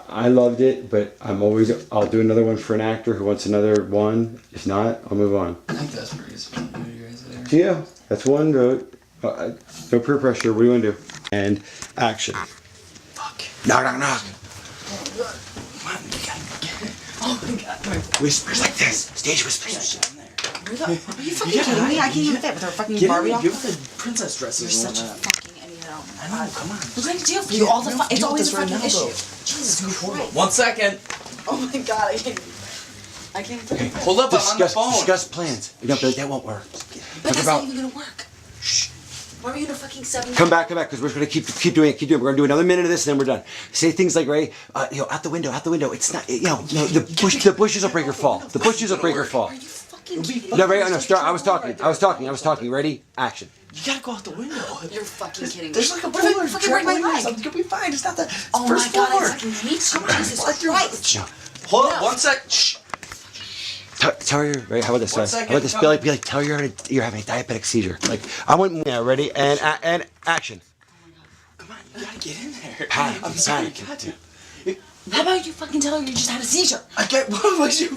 I loved it, but I'll do another one for an actor who wants another one. If not, I'll move on. I think that's pretty sweet. What do you guys think? To you. That's one vote. No peer pressure. What do you want to do? And action. Fuck. Knock, knock, knock. Come on, you gotta get it. Oh my god. Whispers like this. Stage whispers. Are you fucking kidding me? I can't even fit with her fucking Barbie doll. Give her the princess dresses. You're and such a whatnot. fucking idiot. Oh my I god. know, come on. We're going to deal for you all the It's always a right fucking now, issue. though. Jesus Christ. 1 second. Oh my god, I can't Okay. Hold up, I'm on the phone. Discuss plans. You know, but that won't work. But that's not even gonna work. Shh. Why are you in a fucking 7? Come back, because we're gonna keep doing it. We're gonna do another minute of this, and then we're done. Say things like, Ray, out the window. It's not, no, the bushes will break your fall. The bushes will break your fall. Are you fucking kidding No, Ray, no, start. I was talking. Ready? Action. You gotta go out the window. You're fucking kidding me. There's like a What if I polar fucking break my leg? I'm gonna be fine. It's not the Oh my first god, floor. I fucking hate you. Jesus Christ. No. Hold up, 1 sec. Shh. Tell her, right? How about this? 1 How second, about this? come. Be like, tell her you're having a diabetic seizure. Like, I want, yeah, ready? And action. Come on, you gotta get in there. Panic, I'm sorry, you panic. got to. How about you fucking tell her you just had a seizure? I get, what was you?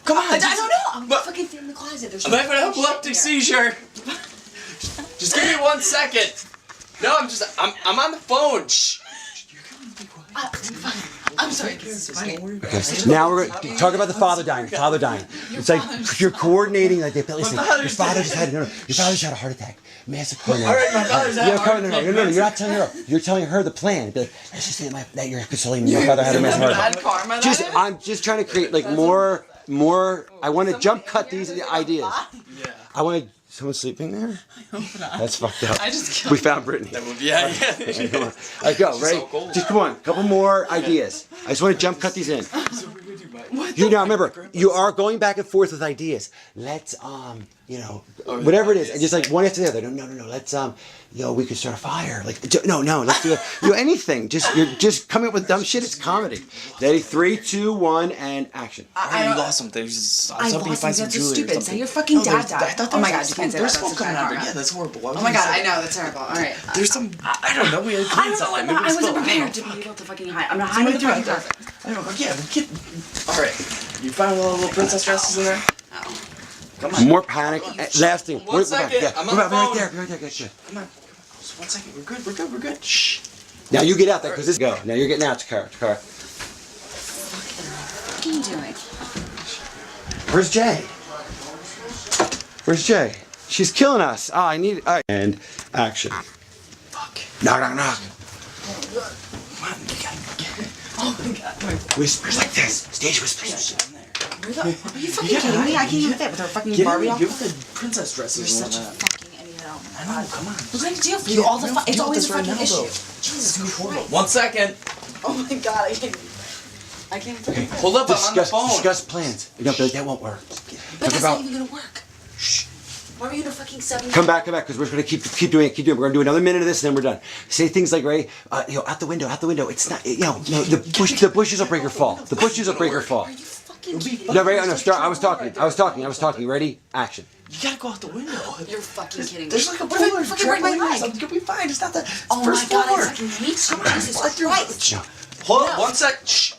Come on. I don't know. I'm fucking in the closet. There's I'm having an epileptic seizure. Just give me 1 second. No, I'm on the phone. Shh. I'm sorry, this is funny. Okay. Now we're gonna talk about the father dying. It's like you're coordinating. Like, listen, your father just had a heart attack. Massive coronary. All right, my father's had a heart attack. No, you're not telling her. You're telling her the plan. Be like, let's just say that you're consoling me. My father had a massive heart attack. I'm just trying to create like more. I want to jump cut these ideas. Yeah. I want to. Someone's sleeping there? I hope not. That's fucked up. I just killed We found Brittany. Yeah. Alright, come on. Alright, go, ready? cold. Just come on, couple more ideas. I just want to jump cut these in. You now remember, you are going back and forth with ideas. Let's whatever it is, and just like one after the other. No. Let's we could start a fire. Like no, let's do anything. You're just coming up with dumb shit. It's comedy. Ready? 3, 2, 1, and action. I lost something. I lost something. That's so stupid. Say your fucking dad died. Oh my god, you can't say that. There's That's smoke such coming bad out of it. karma. Yeah, that's horrible. Oh my god, I know, that's terrible. Alright. There's some, I don't know, we had I don't know, I wasn't prepared to be able to fucking hide. I'm not hiding the fucking closet. I don't know, yeah, we get, alright. You found all the little princess dresses in there? Oh. Come on. More panic. Last thing. 1 second, I'm on the phone. Be right there. Good. Come on. Just 1 second, we're good. Shh. Now you get out there, because this go. Now you're getting out to car. What are you doing? Where's Jay? She's killing us. Oh, I need it. All right. And action. Fuck. Knock. Come on, you gotta get it. Oh my god. Whispers like this. Stage whispers. Are you fucking kidding me? I can't even fit with her fucking Barbie doll. Give her the princess dresses. You're and such a whatnot. fucking idiot. Oh my I god. know, come on. We're going to deal for you all the It's always a right fucking now, issue. though. Jesus Christ. 1 second. Oh my god, I can't fit. Hold up, I'm on the phone. Discuss plans. No, but that won't work. But that's not even gonna work. Shh. Why are you in a fucking 7? Come back, because we're gonna keep doing it. We're gonna do another minute of this, and then we're done. Say things like, Ray, out the window. It's not, the bushes will break your fall. The bushes will break your fall. Are you fucking kidding me? No, Ray, no, start. I was talking. Ready? Action. You gotta go out the window. You're fucking kidding me. There's like a What if I polar fucking break my leg? I'm gonna be fine. It's not the Oh first my god, floor. I fucking hate you. Jesus Christ. Hold up, 1 sec. Shh.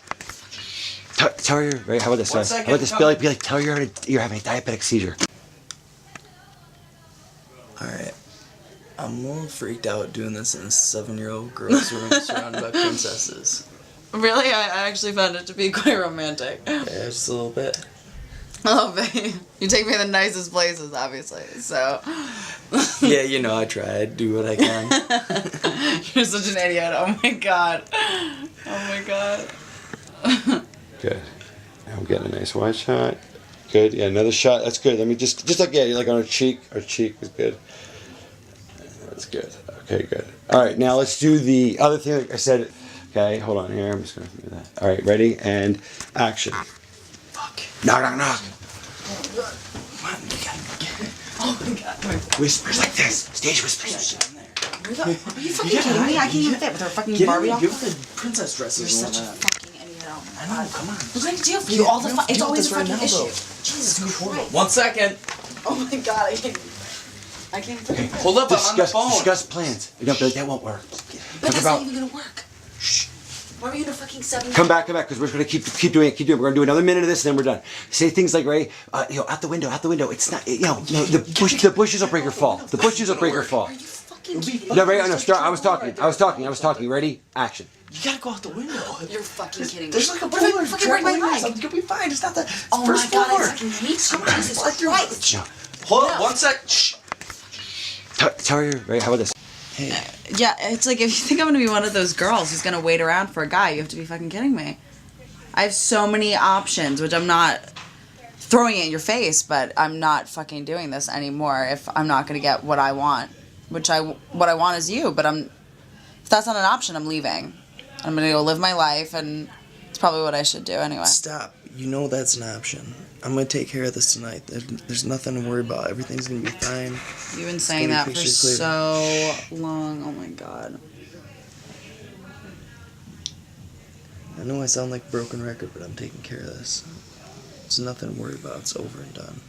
Tell her, right? How about this? 1 second, How about this? come. Be like, tell her you're having a diabetic seizure. Alright. I'm a little freaked out doing this in a 7-year-old girl's room surrounded by princesses. Really? I actually found it to be quite romantic. Yeah, just a little bit. Oh, babe. You take me to the nicest places, obviously, so... Yeah, I try. I do what I can. You're such an idiot. Oh my god. Oh my god. Good. Now we're getting a nice wide shot. Good. Yeah, another shot. That's good. Let me just like, yeah, like on her cheek. Her cheek is good. That's good. Okay, good. All right, now let's do the other thing. Like I said. Okay, hold on here. I'm just gonna do that. All right, ready and action. Fuck. Knock, knock, knock. Oh my god. Whispers like this. Stage whispers. Are you fucking kidding me? I can't even fit with her fucking Barbie outfit. Give her the princess dresses. You're such a fucking idiot. Oh my I know, come on. What can I do for you? All the it's always a fucking now, issue. though. Jesus Christ. 1 second. Oh my god, I can't fit. Hold up, I'm on the phone. Discuss plans. You don't be like, that won't work. But that's not even gonna work. Shh. Why are you in a fucking 7? Come back, because we're gonna keep doing it. We're gonna do another minute of this, and then we're done. Say things like, Ray, out the window. It's not, the bushes will break her fall. The bushes will break her fall. Are you fucking No, Ray, no, start. I was talking. Ready? Action. You gotta go out the window. You're fucking kidding me. There's like a What if I boulder fucking break my trampoline or leg? something. You'll be fine. It's not the Oh first my god, floor. I fucking hate you. Jesus Christ. No. Hold up, 1 sec. Shh. Tell her, Ray, how about this? Yeah, it's like if you think I'm gonna be one of those girls who's gonna wait around for a guy, you have to be fucking kidding me. I have so many options, which I'm not throwing it in your face, but I'm not fucking doing this anymore if I'm not gonna get what I want. What I want is you, but if that's not an option, I'm leaving. I'm gonna go live my life, and it's probably what I should do anyway. Stop. You know that's an option. I'm gonna take care of this tonight. There's nothing to worry about. Everything's gonna be fine. You've been saying that for so long. Oh my god. I know I sound like a broken record, but I'm taking care of this. There's nothing to worry about. It's over and done.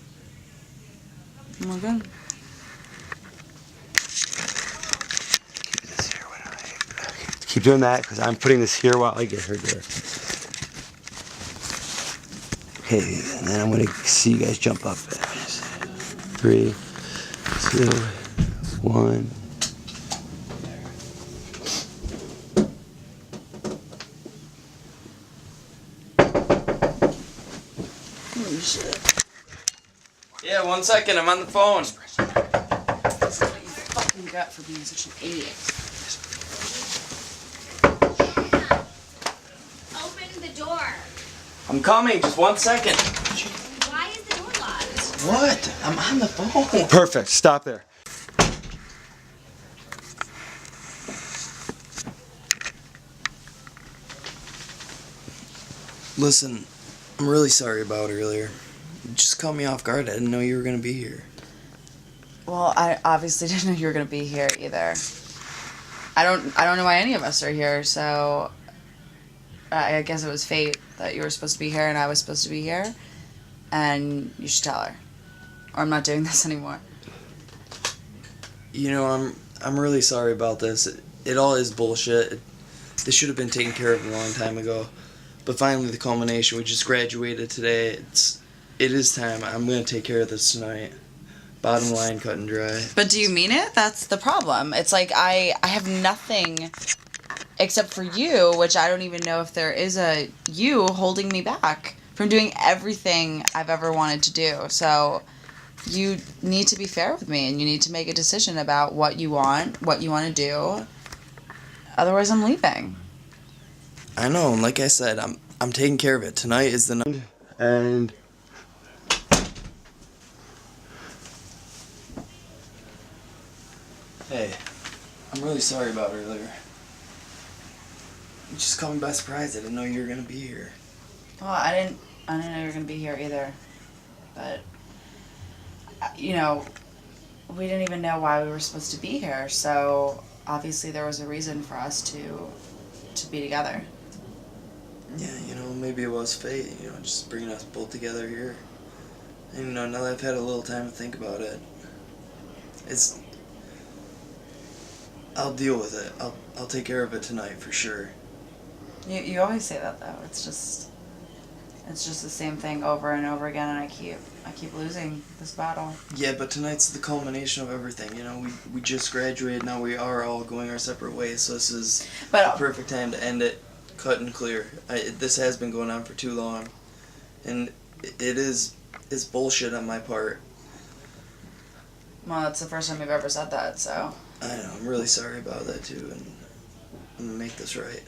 Oh my god. Keep doing that, because I'm putting this here while I get her there. Okay, and then I'm gonna see you guys jump up. 3, 2, 1. Holy shit. Yeah, 1 second. I'm on the phone. That's what you fucking got for being such an idiot. Open the door. I'm coming. Just 1 second. Why is the door locked? What? I'm on the phone. Perfect. Stop there. Listen, I'm really sorry about earlier. You just caught me off guard. I didn't know you were gonna be here. Well, I obviously didn't know you were gonna be here either. I don't know why any of us are here, so I guess it was fate that you were supposed to be here and I was supposed to be here, and you should tell her, or I'm not doing this anymore. You know, I'm really sorry about this. It all is bullshit. This should have been taken care of a long time ago. But finally, the culmination. We just graduated today. It is time. I'm gonna take care of this tonight. Bottom line, cut and dry. But do you mean it? That's the problem. It's like I have nothing except for you, which I don't even know if there is a you holding me back from doing everything I've ever wanted to do. So you need to be fair with me, and you need to make a decision about what you want to do. Otherwise, I'm leaving. I know, and like I said, I'm taking care of it. Tonight is the night. And Hey, I'm really sorry about earlier. You just caught me by surprise. I didn't know you were gonna be here. Well, I didn't know you were gonna be here either. But you know, we didn't even know why we were supposed to be here. So obviously there was a reason for us to be together. Yeah, you know, maybe it was fate, you know, just bringing us both together here. And, you know, now that I've had a little time to think about it, I'll deal with it. I'll take care of it tonight for sure. You always say that though. It's just the same thing over and over again, and I keep losing this battle. Yeah, but tonight's the culmination of everything, you know. We just graduated, now we are all going our separate ways, so this is the perfect time to end it. Cut and clear. This has been going on for too long, and it's bullshit on my part. Well, that's the first time we've ever said that, so. I know. I'm really sorry about that too, and make this right.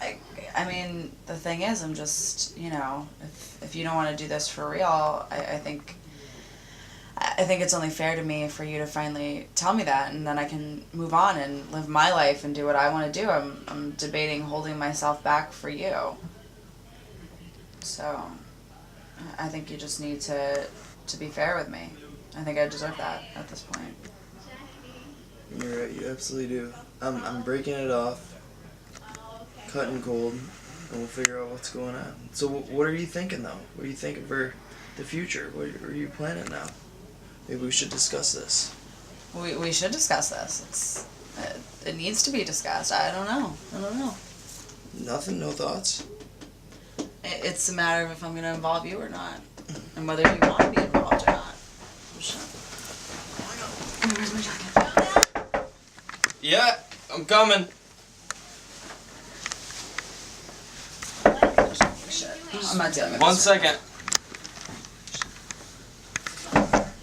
I mean, the thing is, I'm just, you know, if you don't want to do this for real, I think it's only fair to me for you to finally tell me that, and then I can move on and live my life and do what I want to do. I'm debating holding myself back for you. So, I think you just need to be fair with me. I think I deserve that at this point. You're right, you absolutely do. I'm breaking it off, cutting cold, and we'll figure out what's going on. So what are you thinking, though? What are you thinking for the future? What are you planning now? Maybe we should discuss this. We should discuss this. It needs to be discussed. I don't know. Nothing? No thoughts? It's a matter of if I'm going to involve you or not, and whether you want to be involved or not. Where's my jacket? Yeah, I'm coming. I'm not dealing with 1 this. second.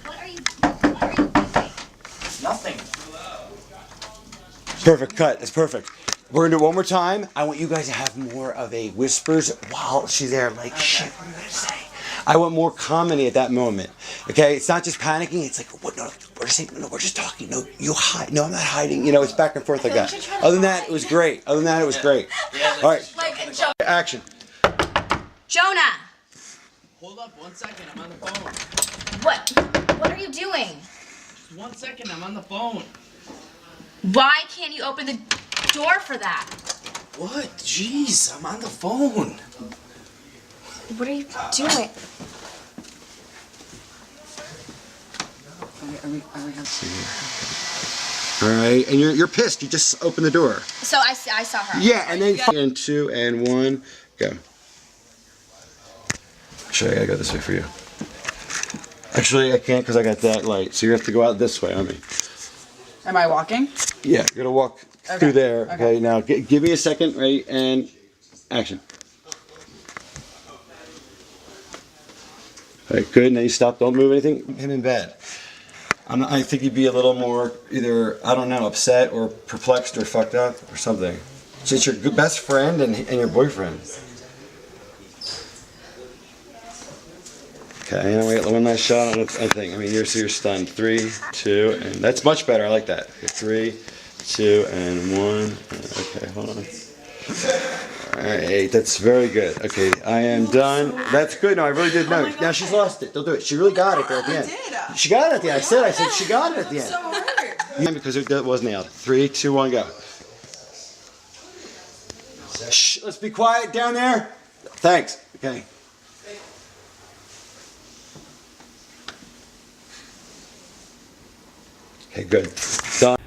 What are you doing? Nothing. Perfect cut. That's perfect. We're gonna do it one more time. I want you guys to have more of a whispers while she's there. Like, shit, what are you gonna say? I want more comedy at that moment. Okay, it's not just panicking. It's like, what? No, we're just talking. No, you hide. No, I'm not hiding. You know, it's back and forth like that. Other than that, it was great. All right. Action. Jonah! Hold up 1 second, I'm on the phone. What are you doing? Just 1 second, I'm on the phone. Why can't you open the door for that? What? Jeez, I'm on the phone. What are you doing? All right, and you're pissed. You just opened the door. So I saw her. Yeah, and then and 2 and 1, go. Actually, I gotta go this way for you. Actually, I can't because I got that light. So you have to go out this way on me. Am I walking? Yeah, you're gonna walk through there. Okay, now give me a second, right? And action. All right, good. Now you stop. Don't move anything. Him in bed. I think you'd be a little more either, I don't know, upset or perplexed or fucked up or something. So it's your best friend and your boyfriend. Okay, and wait, one last shot on the thing. I mean, you're stunned. 3, 2, and that's much better. I like that. Okay, 3, 2, and 1. Okay, hold on. All right, that's very good. Okay, I am done. That's good. No, I really did. No, now she's lost it. Don't do it. She really got it there at the end. She got it at the end. I said she got it at the end. Yeah, because it was nailed. 3, 2, 1, go. Shh, let's be quiet down there. Thanks. Okay. Okay, good. Done.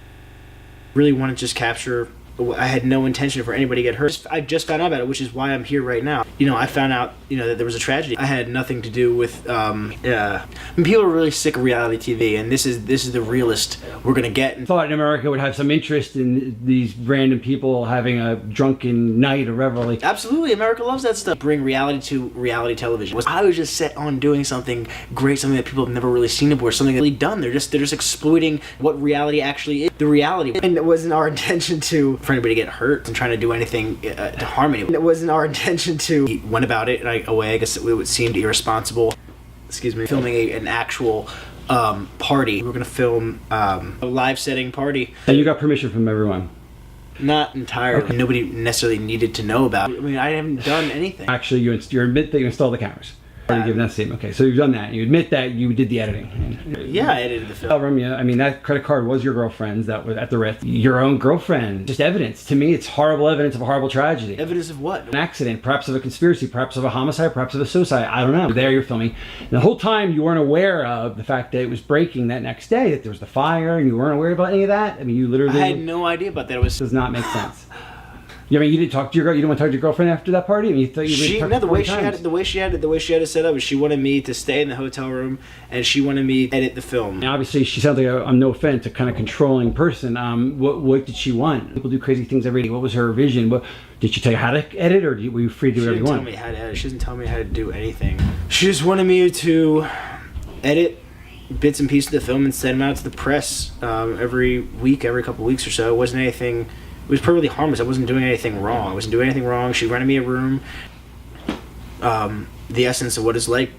Really want to just capture. I had no intention for anybody to get hurt. I just found out about it, which is why I'm here right now. You know, I found out, that there was a tragedy. I had nothing to do with, people are really sick of reality TV, and this is the realest we're gonna get. I thought America would have some interest in these random people having a drunken night or revelry. Absolutely, America loves that stuff. Bring reality to reality television. I was just set on doing something great, something that people have never really seen before, something really done. They're just exploiting what reality actually is, the reality. And it wasn't our intention for anybody to get hurt and trying to do anything to harm anyone. It wasn't our intention to. He went about it I guess it seemed irresponsible. Excuse me. Filming an actual party. We were going to film a live setting party. And you got permission from everyone? Not entirely. Okay. Nobody necessarily needed to know about it. I mean, I haven't done anything. Actually, you admit that you installed the cameras. Given that statement. Okay, so you've done that. You admit that you did the editing. Yeah, I edited the film. Yeah, I mean, that credit card was your girlfriend's. That was at the Ritz. Your own girlfriend. Just evidence. To me, it's horrible evidence of a horrible tragedy. Evidence of what? An accident, perhaps of a conspiracy, perhaps of a homicide, perhaps of a suicide. I don't know. There you're filming. And the whole time you weren't aware of the fact that it was breaking that next day, that there was the fire, and you weren't aware about any of that. I mean, you literally. I had no idea about that. Does not make sense. I mean, you didn't talk to your girl. You didn't want to talk to your girlfriend after that party. I mean, you thought the way she had it set up was she wanted me to stay in the hotel room and she wanted me to edit the film. And obviously, she sounds like no offense, a kind of controlling person. What did she want? People do crazy things every day. What was her vision? Did she tell you how to edit, or were you free to do whatever you want? She didn't tell me how to edit. She doesn't tell me how to do anything. She just wanted me to edit bits and pieces of the film and send them out to the press every week, every couple weeks or so. It wasn't anything was perfectly harmless. I wasn't doing anything wrong. I wasn't doing anything wrong. She rented me a room. The essence of what it's like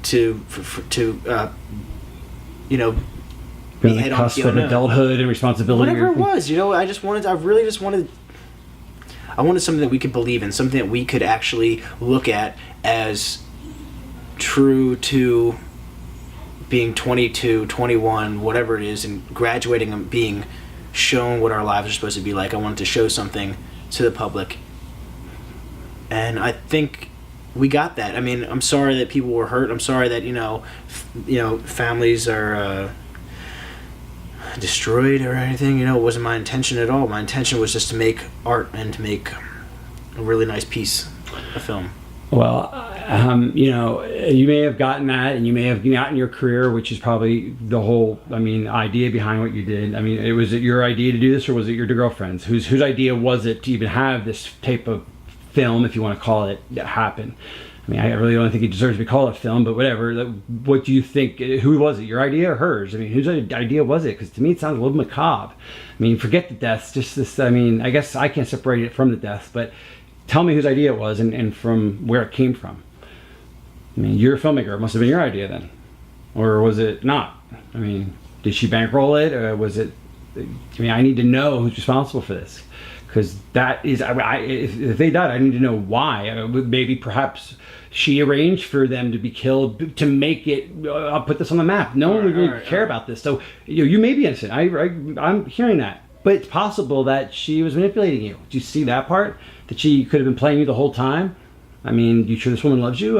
to you know, being the cusp of adulthood and responsibility. Whatever it was, you know, I wanted something that we could believe in, something that we could actually look at as true to being 22, 21, whatever it is, and graduating and being shown what our lives are supposed to be like. I wanted to show something to the public. And I think we got that. I mean, I'm sorry that people were hurt. I'm sorry that, families are destroyed or anything. You know, it wasn't my intention at all. My intention was just to make art and to make a really nice piece of film. Well, you may have gotten that, and you may have gotten your career, which is probably the whole, idea behind what you did. Was it your idea to do this, or was it your girlfriend's? Whose idea was it to even have this type of film, if you want to call it, that happen? I really don't think it deserves to be called a film, but whatever. What do you think? Who was it? Your idea or hers? Whose idea was it? Because to me, it sounds a little macabre. Forget the deaths. Just this. I guess I can't separate it from the deaths, but tell me whose idea it was and from where it came from. You're a filmmaker. It must have been your idea then, or was it not? Did she bankroll it, or was it? I need to know who's responsible for this, because that is. If they died, I need to know why. Maybe perhaps she arranged for them to be killed to make it. I'll put this on the map. No one would really care about this. So you may be innocent. I'm hearing that, but it's possible that she was manipulating you. Do you see that part? That she could have been playing you the whole time? You sure this woman loves you?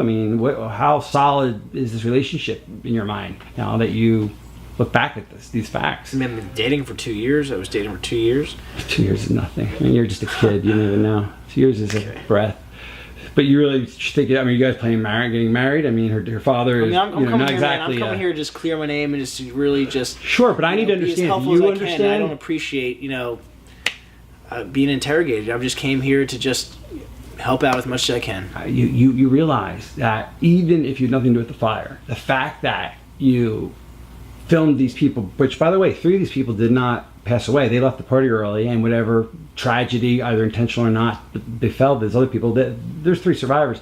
How solid is this relationship in your mind now that you look back at these facts? I've been dating for 2 years. I was dating for 2 years. 2 years is nothing. You're just a kid. You don't even know. 2 years is a breath. But you really think, you guys getting married? Her father is, I'm coming not here, exactly. Man. I'm coming here to just clear my name and just to really just. Sure, but I need to understand. Be as helpful you as understand? I can. I don't appreciate, being interrogated. I just came here to just help out as much as I can. You realize that even if you had nothing to do with the fire, the fact that you filmed these people, which by the way, 3 of these people did not pass away. They left the party early, and whatever tragedy, either intentional or not, befell these other people, there's 3 survivors.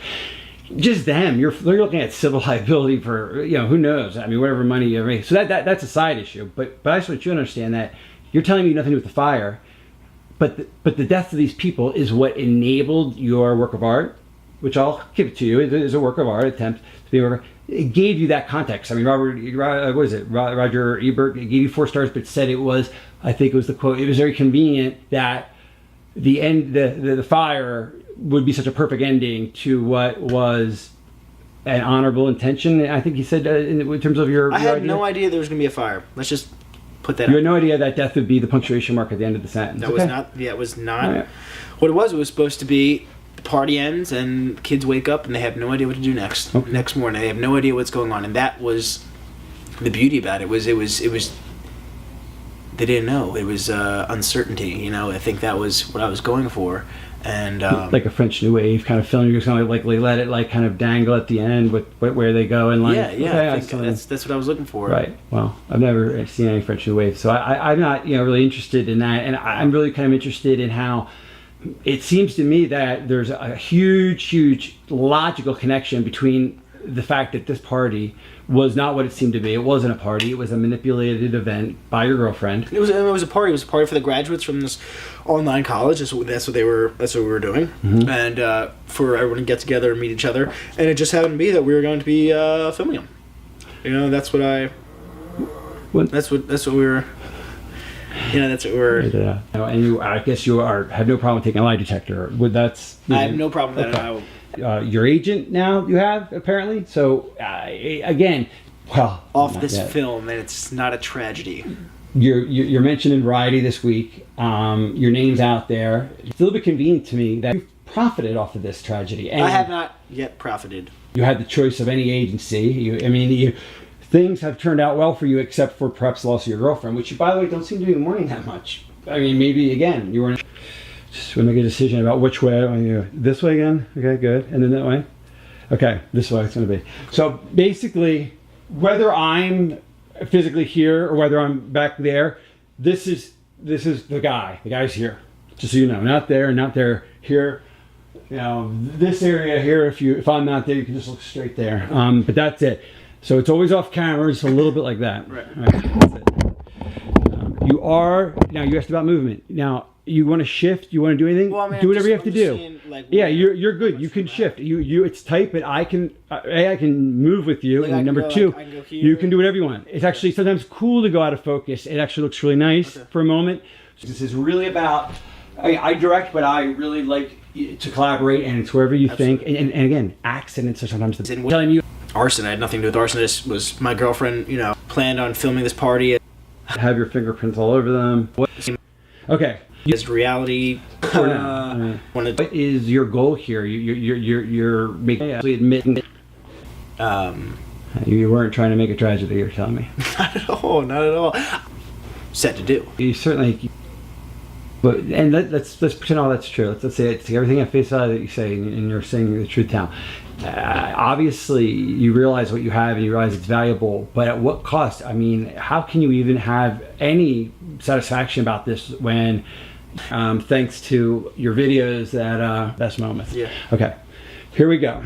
Just them, they're looking at civil liability for, who knows? Whatever money you ever make. So that's a side issue. But I just want you to understand that you're telling me nothing to do with the fire. But the death of these people is what enabled your work of art, which I'll give it to you. It is a work of art, attempt to be a work of art. It gave you that context. Roger Ebert, it gave you 4 stars, but said it was, I think it was the quote, it was very convenient that the end, the fire would be such a perfect ending to what was an honorable intention. I think he said in terms of your I had idea. no idea there was going to be a fire. Let's just put that You out. had no idea that death would be the punctuation mark at the end of the sentence. That was not. Yeah, it was not. Right. What it was supposed to be. The party ends and kids wake up and they have no idea what to do next. Okay. Next morning, they have no idea what's going on, and that was the beauty about it. It was. They didn't know. It was uncertainty. I think that was what I was going for, and like a French New Wave kind of film. You're just gonna let it kind of dangle at the end with where they go and yeah. Okay, I think that's what I was looking for. Right. Well, I've never seen any French New Wave, so I'm not really interested in that, and I'm really kind of interested in how. It seems to me that there's a huge logical connection between the fact that this party was not what it seemed to be. It wasn't a party. It was a manipulated event by your girlfriend. It was a party. It was a party for the graduates from this online college. That's what we were doing, mm-hmm. and for everyone to get together and meet each other. And it just happened to be that we were going to be filming them. That's what That's what we were. That's what we're. And I guess you have no problem taking a lie detector. I have no problem with that. Okay. Your agent now you have apparently. So again, off this film, and it's not a tragedy. You're mentioned in Variety this week. Your name's out there. It's a little bit convenient to me that you've profited off of this tragedy. And I have not yet profited. You had the choice of any agency. Things have turned out well for you, except for perhaps the loss of your girlfriend, which you, by the way, don't seem to be mourning that much. Maybe, again, you weren't... Just want to make a decision about which way. This way again? Okay, good. And then that way? Okay, this way it's going to be. So, basically, whether I'm physically here or whether I'm back there, this is this is the guy. The guy's here. Just so you know, not there, not there. Here, you know, this area here. If I'm not there, you can just look straight there. But that's it. So it's always off camera, just a little bit like that. Right. All right, that's it. You are now. You asked about movement. Now you want to shift. You want to do anything? Well, I mean, do whatever you have I'm to just do. seeing, like, Yeah, you're good. You can shift. You it's tight, but I can I can move with you. Like, I And can number go, two, like, I can go here. you can do whatever you want. It's actually sometimes cool to go out of focus. It actually looks really nice for a moment. This is really about. I direct, but I really like to collaborate, and it's wherever you think. And again, accidents are sometimes the telling you. Arson. I had nothing to do with arson. This was my girlfriend. You know, planned on filming this party. Have your fingerprints all over them. Okay. Is reality. What is your goal here? You're making admitting. You weren't trying to make a tragedy. You're telling me. Not at all. Not at all. Set to do. You certainly. But and let's pretend all that's true. Let's say it's everything at face value that you say, and you're saying the truth now. Obviously, you realize what you have, and you realize it's valuable. But at what cost? I mean, how can you even have any satisfaction about this when, thanks to your videos, that best moments? Yeah. Okay, here we go.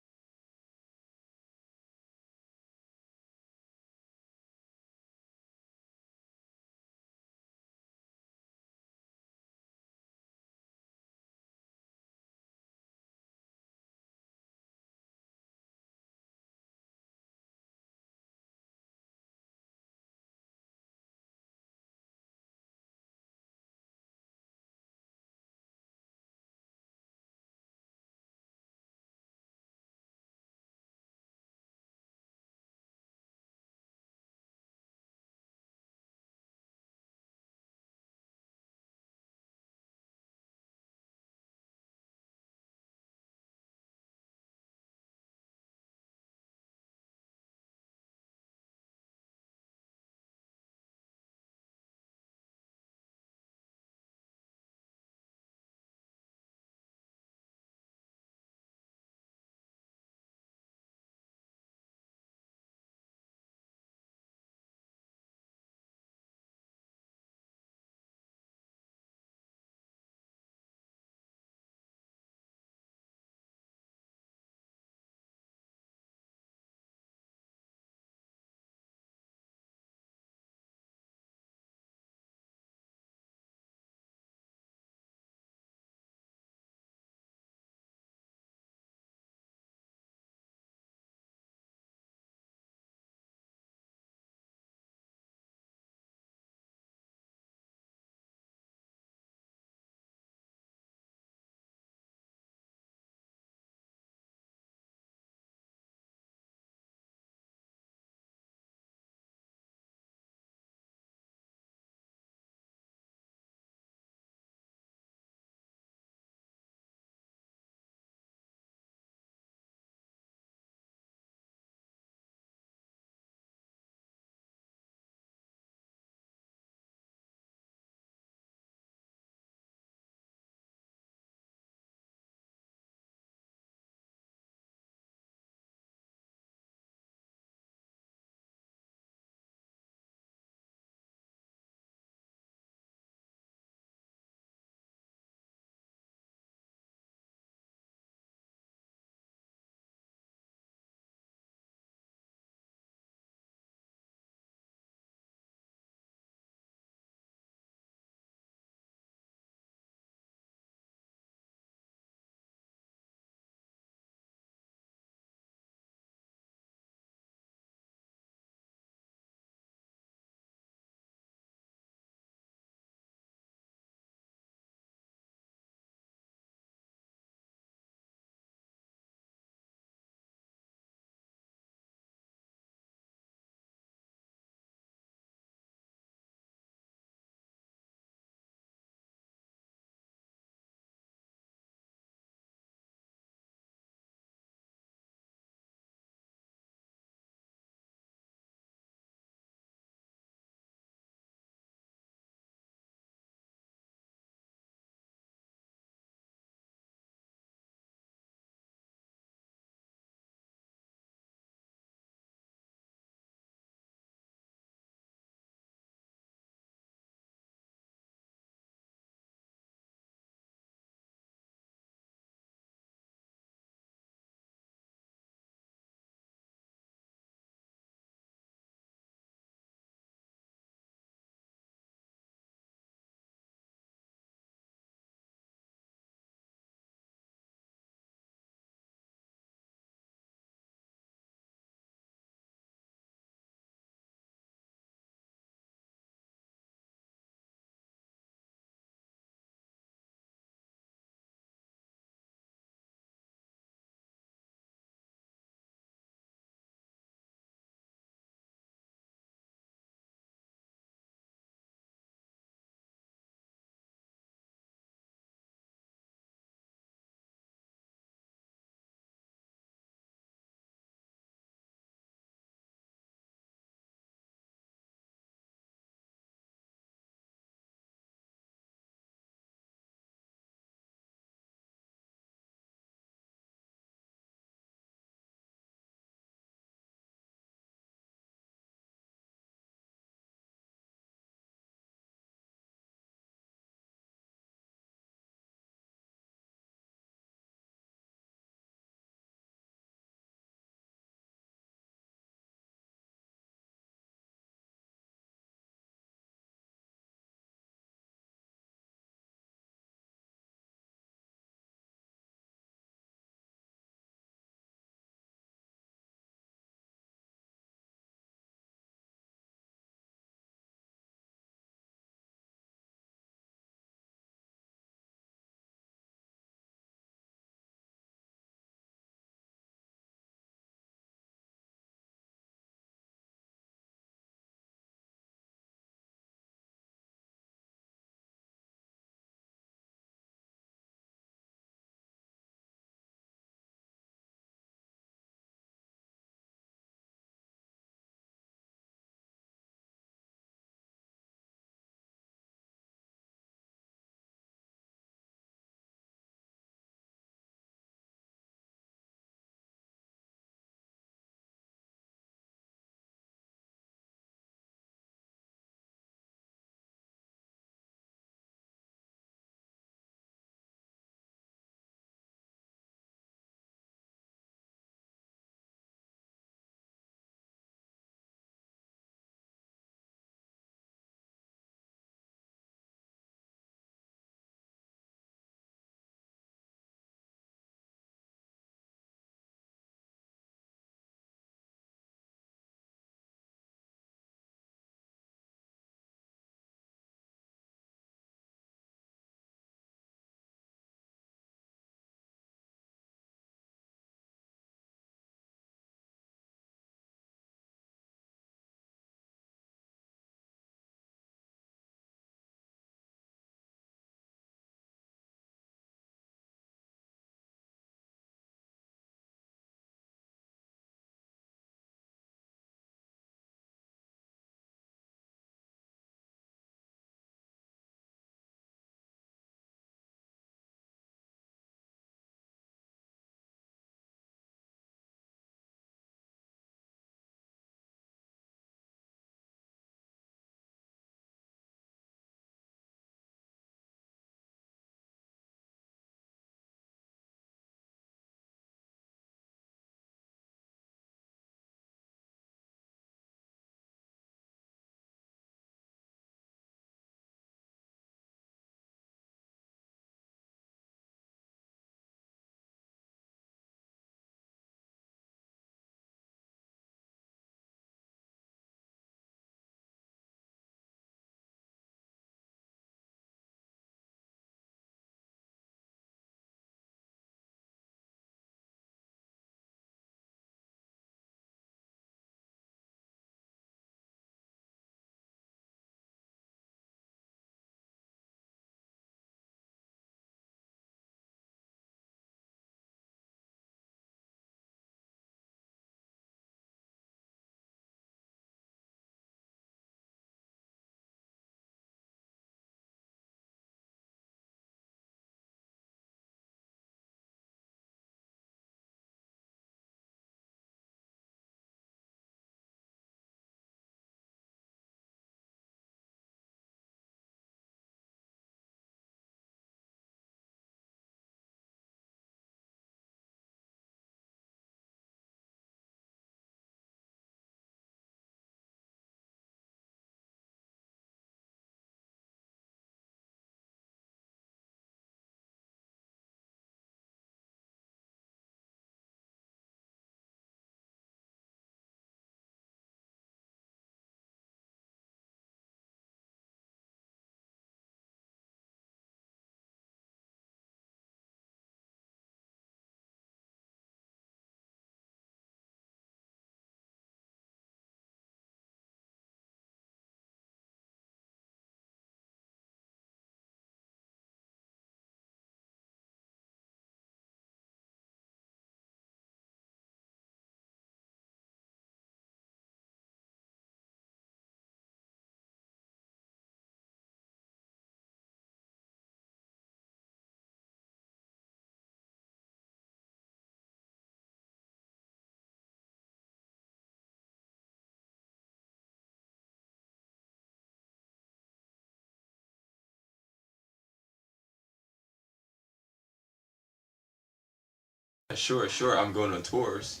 sure, I'm going on tours,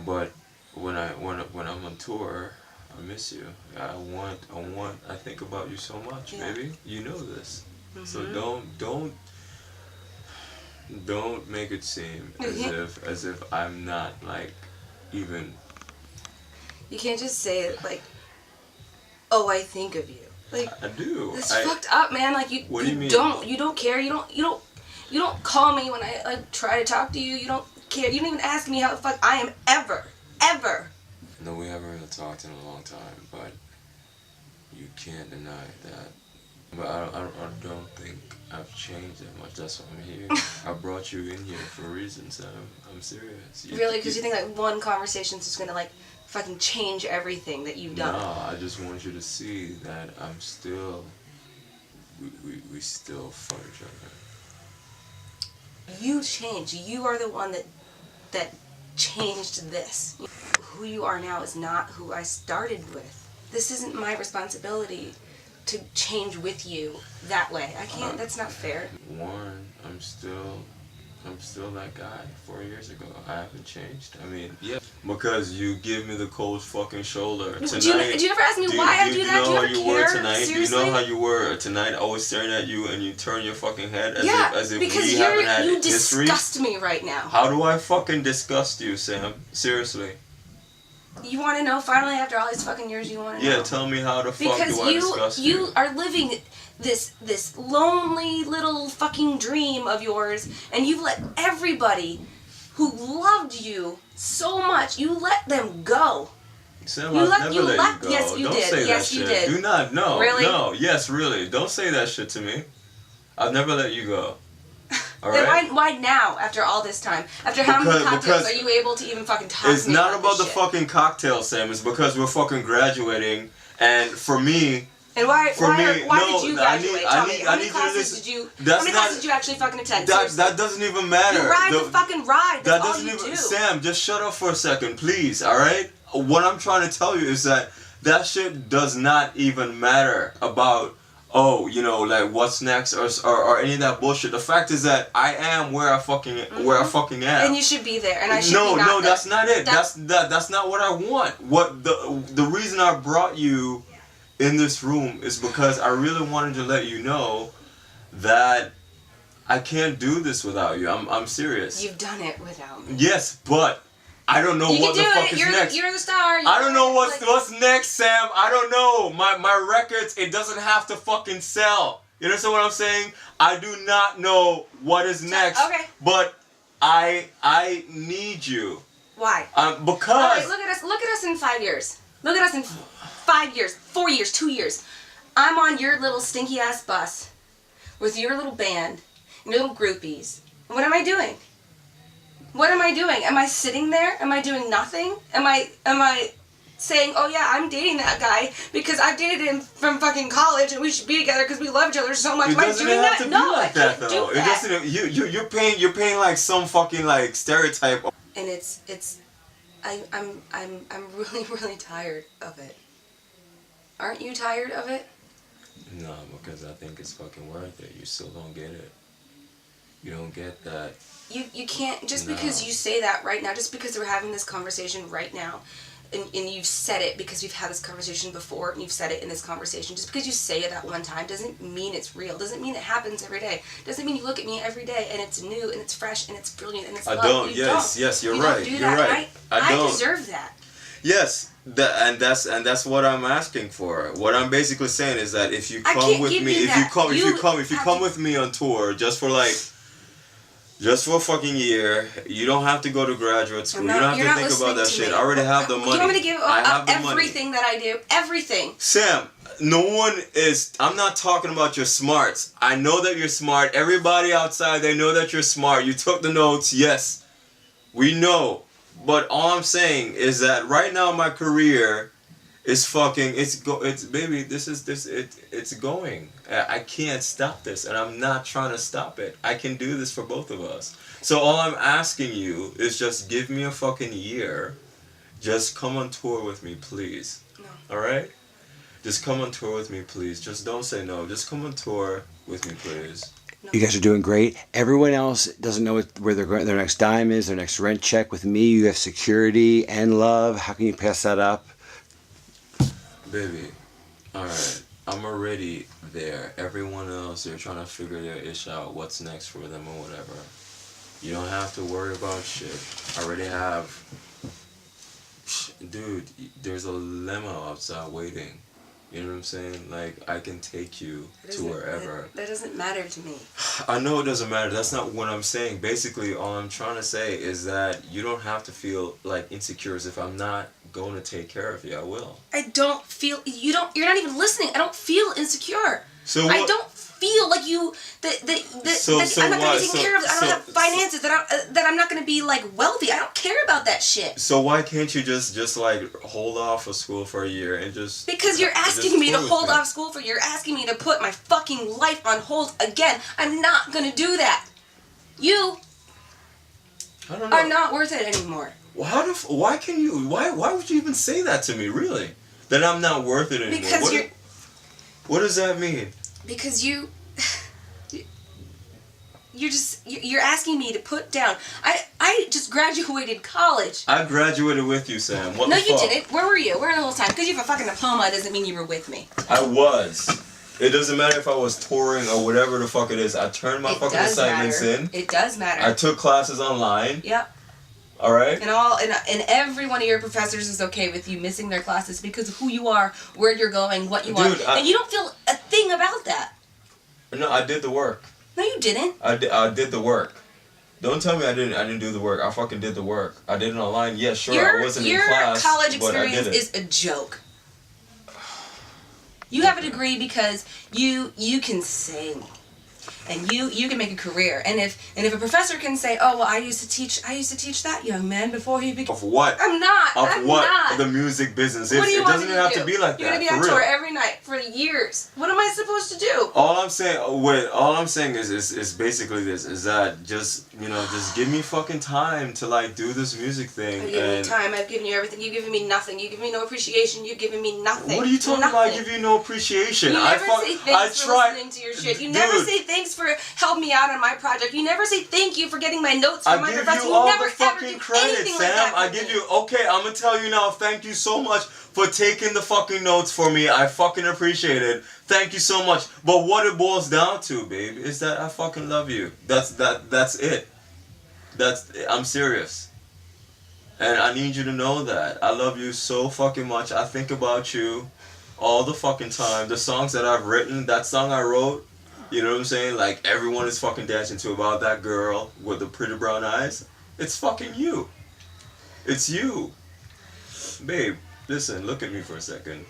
but when I'm on tour, I miss you. I think about you so much, baby. You know this. So don't make it seem as if I'm not like even. You can't just say it like, oh, I think of you. Like, I do. It's fucked up, man. Like you. What do you mean? You don't care. You don't call me when I like try to talk to you. You don't care. You don't even ask me how the fuck I am ever. No, we haven't really talked in a long time, but you can't deny that. But I don't think I've changed that much. That's why I'm here. I brought you in here for a reason, Sam. I'm serious. Really? Because you think like one conversation's just gonna like fucking change everything that you've done? No, I just want you to see that I'm still. We still fuck each other. You changed. You are the one that changed this. Who you are now is not who I started with. This isn't my responsibility to change with you that way. I can't. That's not fair. One, I'm still that guy 4 years ago. I haven't changed. I mean, yeah, because you give me the cold fucking shoulder. Tonight, do you ever ask me why I do that? Do you know how you were tonight? Seriously? Do you know how you were tonight? Always staring at you, and you turn your fucking head as if because we haven't had you history. disgust me right now. How do I fucking disgust you, Sam? Seriously. You want to know? Finally, after all these fucking years, you want to know? Yeah, tell me how the fuck do I disgust you? Because you are living this lonely little fucking dream of yours, and you've let everybody who loved you so much, you let them go. Sam, I've never let you go. Yes, you Don't did. say Yes, that you shit. did. Do not. No. Really? No. Yes, really. Don't say that shit to me. I've never let you go. All Then right? why now, after all this time? After how many cocktails are you able to even fucking talk to me? It's not about the shit? fucking cocktail, Sam. It's because we're fucking graduating, and for me. And why did you no, graduate? Tell me. How many you to classes listen. did you? That's How many classes did you actually fucking attend? That doesn't even matter. You ride the fucking ride. That's all you do. Sam, just shut up for a second, please. All right. What I'm trying to tell you is that shit does not even matter about. Oh, you know, like what's next or any of that bullshit. The fact is that I am where I fucking am. And you should be there, and I should be No, not there. that's not it. That's not what I want. What the reason I brought you in this room is because I really wanted to let you know that I can't do this without you. I'm serious. You've done it without me. Yes, but I don't know what the fuck is next. You're the star. I don't know what's next, Sam. I don't know. My records, it doesn't have to fucking sell. You understand what I'm saying? I do not know what is next. Okay. But I need you. Why? Because. All right, look at us in 5 years. Look at us in 5 years, 4 years, 2 years. I'm on your little stinky ass bus with your little band, your little groupies. What am I doing? What am I doing? Am I sitting there? Am I doing nothing? Am I saying, oh yeah, I'm dating that guy because I've dated him from fucking college and we should be together because we love each other so much? Am I doing that? No, I can't do that. It doesn't. You're paying like some fucking like stereotype. And I'm really really tired of it. Aren't you tired of it? No, because I think it's fucking worth it. You still don't get it. You don't get that. You can't, just because you say that right now, just because we're having this conversation right now, and you've said it because we've had this conversation before, and you've said it in this conversation, just because you say it that one time doesn't mean it's real, doesn't mean it happens every day, doesn't mean you look at me every day and it's new, and it's fresh, and it's brilliant, and it's love. Yes, you're right. You're right. I deserve that. Yes, and that's what I'm asking for. What I'm basically saying is that if you come with me, if you come with me on tour just for a fucking year, you don't have to go to graduate school. You don't have to think about that shit. I already have the money. You want me to give up everything that I do? Everything. Sam, I'm not talking about your smarts. I know that you're smart. Everybody outside, they know that you're smart. You took the notes, yes. We know. But all I'm saying is that right now my career is it's going. I can't stop this, and I'm not trying to stop it. I can do this for both of us. So all I'm asking you is just give me a fucking year. Just come on tour with me, please. No. All right? Just come on tour with me, please. Just don't say no. Just come on tour with me, please. You guys are doing great. Everyone else doesn't know where their next dime is, their next rent check. With me, you have security and love. How can you pass that up? Baby, alright, I'm already there. Everyone else, they're trying to figure their ish out, what's next for them or whatever. You don't have to worry about shit. I already have... Dude, there's a limo outside waiting. You know what I'm saying? Like, I can take you to wherever. That doesn't matter to me. I know it doesn't matter. That's not what I'm saying. Basically, all I'm trying to say is that you don't have to feel like insecure as if I'm not going to take care of you. I will. I don't feel... You're not even listening. I don't feel insecure. So what? I don't feel like you... That I'm not going to be taken care of. I don't have finances. That I'm not going to be, like, wealthy. I don't care about that shit. So why can't you just like, hold off of school for a year and just... Because you're asking me to hold off school for... You're asking me to put my fucking life on hold again. I'm not going to do that. You are not worth it anymore. Why can you... Why would you even say that to me, really? That I'm not worth it anymore? Because what does that mean? Because you're asking me to put down. I just graduated college. I graduated with you, Sam. What no, the fuck? you didn't. Where were you? Where the whole time? Because you have a fucking diploma doesn't mean you were with me. I was. It doesn't matter if I was touring or whatever the fuck it is. I turned my fucking assignments in. It does matter. I took classes online. Yep. All right. And every one of your professors is okay with you missing their classes because of who you are, where you're going, what you want, and you don't feel a thing about that. No, I did the work. No, you didn't. I did the work. Don't tell me I didn't do the work. I fucking did the work. I did it online. Yeah, sure. I wasn't in class. Your college but experience is a joke. You have a degree because you can sing. And you can make a career. And if a professor can say, "Oh, well, I used to teach that young man before he became..." Of what? I'm not. Of what? The music business is. It doesn't have to be like that. You're gonna be on tour every night for years. What am I supposed to do? All I'm saying is basically this: is that just give me fucking time to like do this music thing. I've given you time. I've given you everything. You've given me nothing. You've given me no appreciation. You've given me nothing. What are you talking about? I give you no appreciation. You never say thanks for listening to your shit. You never say thanks for helping me out on my project. You never say thank you for getting my notes from my professor. I give you all the fucking credit, Sam. I give you... Okay, I'm gonna tell you now, thank you so much for taking the fucking notes for me. I fucking appreciate it. Thank you so much. But what it boils down to, babe, is that I fucking love you. That's it. I'm serious. And I need you to know that. I love you so fucking much. I think about you all the fucking time. The songs that I've written, that song I wrote, you know what I'm saying? Like, everyone is fucking dancing to about that girl with the pretty brown eyes. It's fucking you. It's you. Babe, listen, look at me for a second.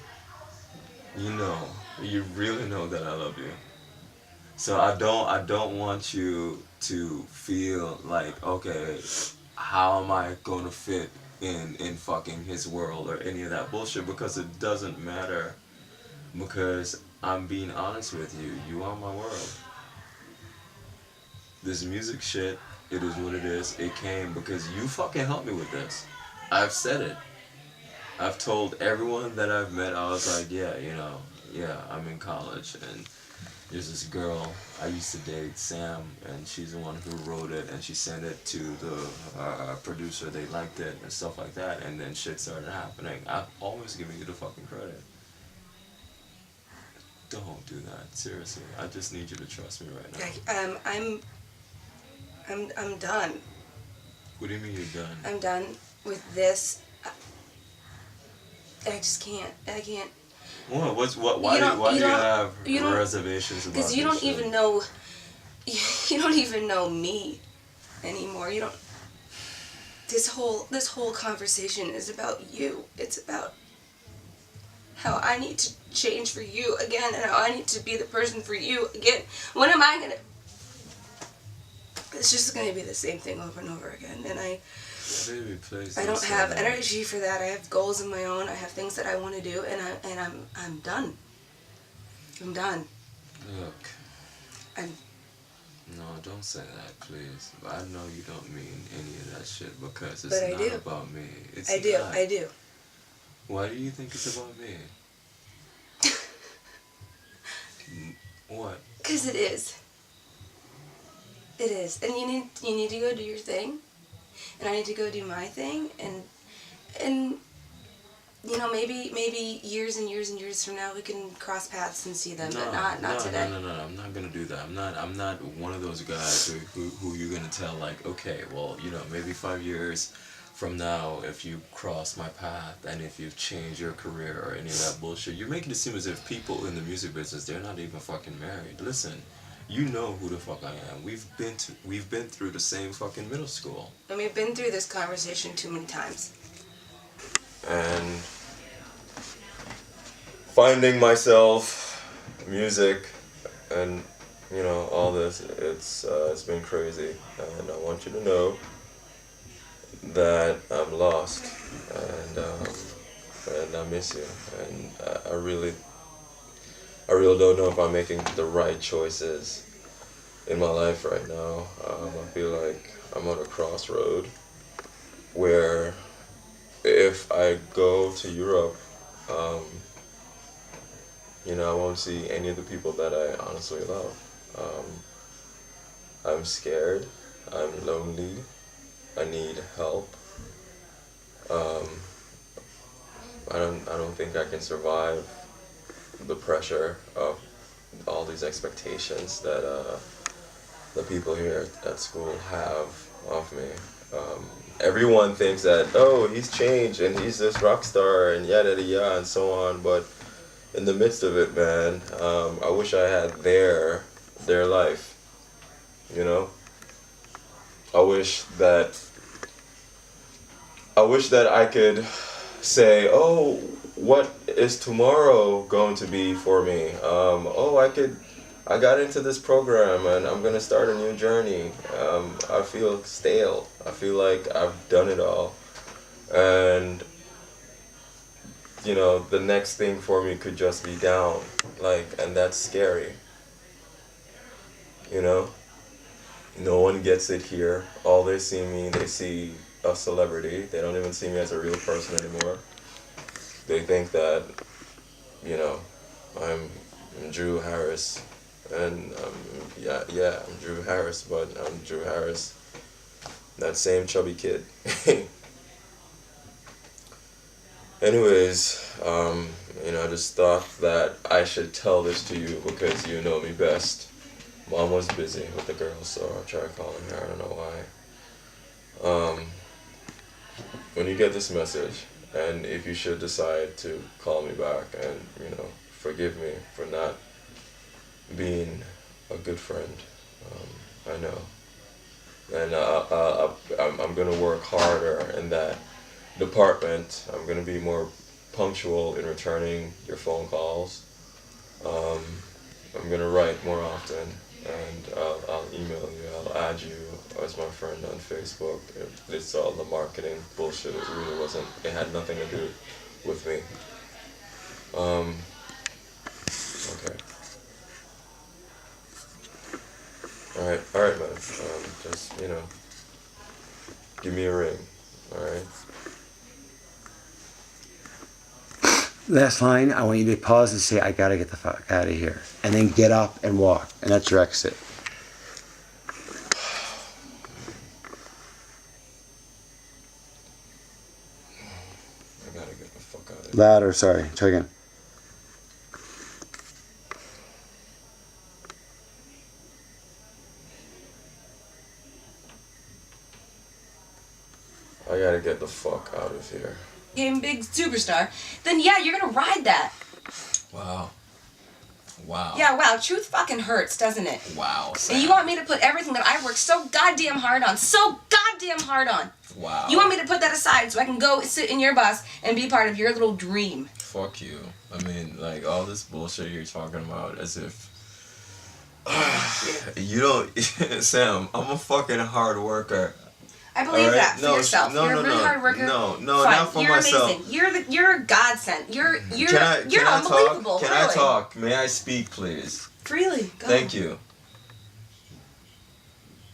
You really know that I love you. So I don't want you to feel like, okay, how am I going to fit in fucking his world or any of that bullshit, because it doesn't matter. Because I'm being honest with you. You are my world. This music shit, it is what it is. It came because you fucking helped me with this. I've said it. I've told everyone that I've met, I was like, I'm in college, and there's this girl I used to date, Sam, and she's the one who wrote it, and she sent it to the producer. They liked it and stuff like that, and then shit started happening. I've always given you the fucking credit. Don't do that, seriously. I just need you to trust me right now. I'm done. What do you mean you're done? I'm done with this. I just can't. I can't. What? Why do you have reservations about this? Because you don't even know. You don't even know me anymore. You don't. This whole conversation is about you. It's about how I need to change for you again, and how I need to be the person for you again. When am I gonna... It's just gonna be the same thing over and over again, and Baby, please I don't have energy for that. I have goals of my own. I have things that I want to do, and I'm done. I'm done. Look. No, don't say that, please. I know you don't mean any of that shit, because it's not about me. I do. Why do you think it's about me? What? Because it is. It is, and you need to go do your thing, and I need to go do my thing, and you know, maybe years and years and years from now we can cross paths and see them, but not today. No, I'm not gonna do that. I'm not one of those guys who you're gonna tell like, okay, well, you know, maybe 5 years from now, if you cross my path and if you've changed your career or any of that bullshit, you're making it seem as if people in the music business, they're not even fucking married. Listen, you know who the fuck I am. We've been through the same fucking middle school. And we've been through this conversation too many times. And finding myself, music, and you know, all this, it's been crazy, and I want you to know that I'm lost, and I miss you, and I really don't know if I'm making the right choices in my life right now. I feel like I'm on a crossroad where if I go to Europe, you know, I won't see any of the people that I honestly love. I'm scared. I'm lonely. I need help. I don't think I can survive the pressure of all these expectations that the people here at school have of me. Everyone thinks that, oh, he's changed and he's this rock star and yada yada yada and so on, but in the midst of it, man, I wish I had their life, you know? I wish that I could say, oh, what is tomorrow going to be for me? I got into this program and I'm gonna start a new journey. I feel stale. I feel like I've done it all. And you know, the next thing for me could just be down, and that's scary. You know? No one gets it here. All they see a celebrity. They don't even see me as a real person anymore. They think that, you know, I'm Drew Harris, and I'm Drew Harris, but I'm Drew Harris, that same chubby kid. Anyways, you know, I just thought that I should tell this to you because you know me best. Mom was busy with the girls, so I tried calling her. I don't know why. When you get this message, and if you should decide to call me back and, you know, forgive me for not being a good friend, I know. And I'm going to work harder in that department. I'm going to be more punctual in returning your phone calls. I'm going to write more often, and I'll email you, I'll add you as my friend on Facebook. It's all the marketing bullshit. It really wasn't, it had nothing to do with me. Okay. Alright, man. Just, you know, give me a ring, alright? Last line, I want you to pause and say, I gotta get the fuck out of here. And then get up and walk. And that's your exit. I gotta get the fuck out of here. Louder, sorry. Try again. I gotta get the fuck out of here. Game big superstar, then yeah, you're gonna ride that. Wow. Wow. Yeah, wow, truth fucking hurts, doesn't it? Wow. And you want me to put everything that I've worked so goddamn hard on, Wow. You want me to put that aside so I can go sit in your bus and be part of your little dream. Fuck you. I mean, like, all this bullshit you're talking about as if... you don't... Sam, I'm a fucking hard worker. I believe that for yourself. You're a really hard worker. No, Fine. not for you're myself. Amazing. You're a godsend. You're Can I unbelievable. talk? Can I talk? May I speak, please? Freely. Go. Thank you.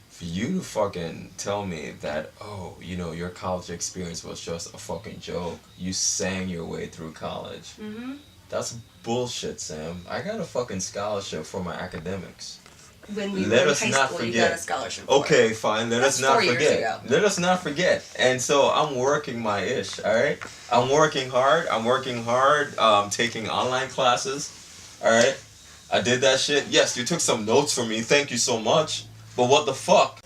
For you to fucking tell me that, oh, you know, your college experience was just a fucking joke. You sang your way through college. Mm-hmm. That's bullshit, Sam. I got a fucking scholarship for my academics. when we let were in us high not school, you got a forget. scholarship for. Okay, fine. Let That's us not 4 years forget. ago. Let us not forget. And so I'm working my ish. All right. I'm working hard. Taking online classes. All right. I did that shit. Yes, you took some notes for me. Thank you so much. But what the fuck?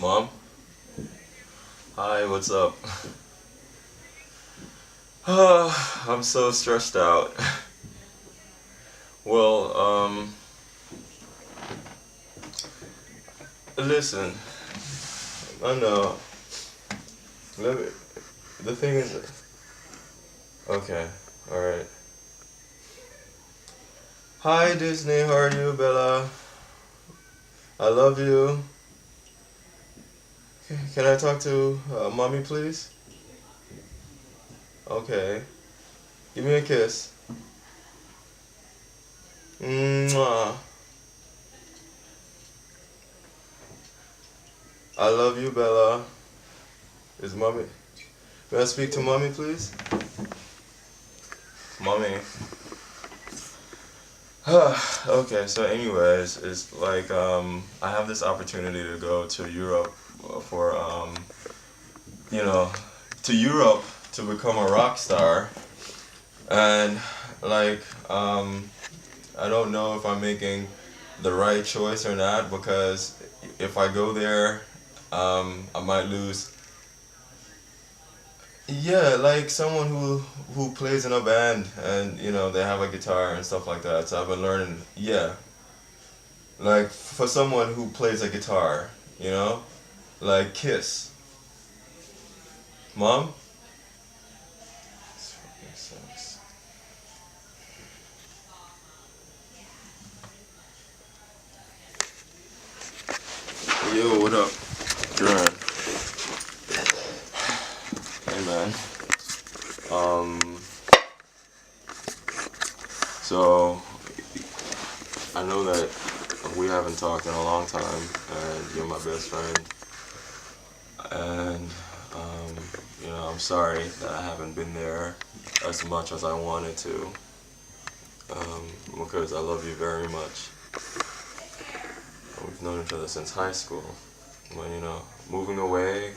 Mom? Hi, what's up? I'm so stressed out. Well, listen. I know. The thing is... Okay, alright. Hi Disney, how are you, Bella? I love you. Can I talk to mommy, please? Okay. Give me a kiss. Mwah. I love you, Bella. Is mommy... May I speak to mommy, please? Mommy. Okay, so anyways, it's like, I have this opportunity to go to Europe for, you know, to Europe to become a rock star. And, like, I don't know if I'm making the right choice or not, because if I go there, I might lose. Yeah, like someone who plays in a band and, you know, they have a guitar and stuff like that. So I've been learning, yeah. Like for someone who plays a guitar, you know? Like Kiss. Mom? This fucking sucks. Yo, what up? Duran. Hey man. So I know that we haven't talked in a long time, and you're my best friend. And you know, I'm sorry that I haven't been there as much as I wanted to, because I love you very much. We've known each other since high school. But you know, moving away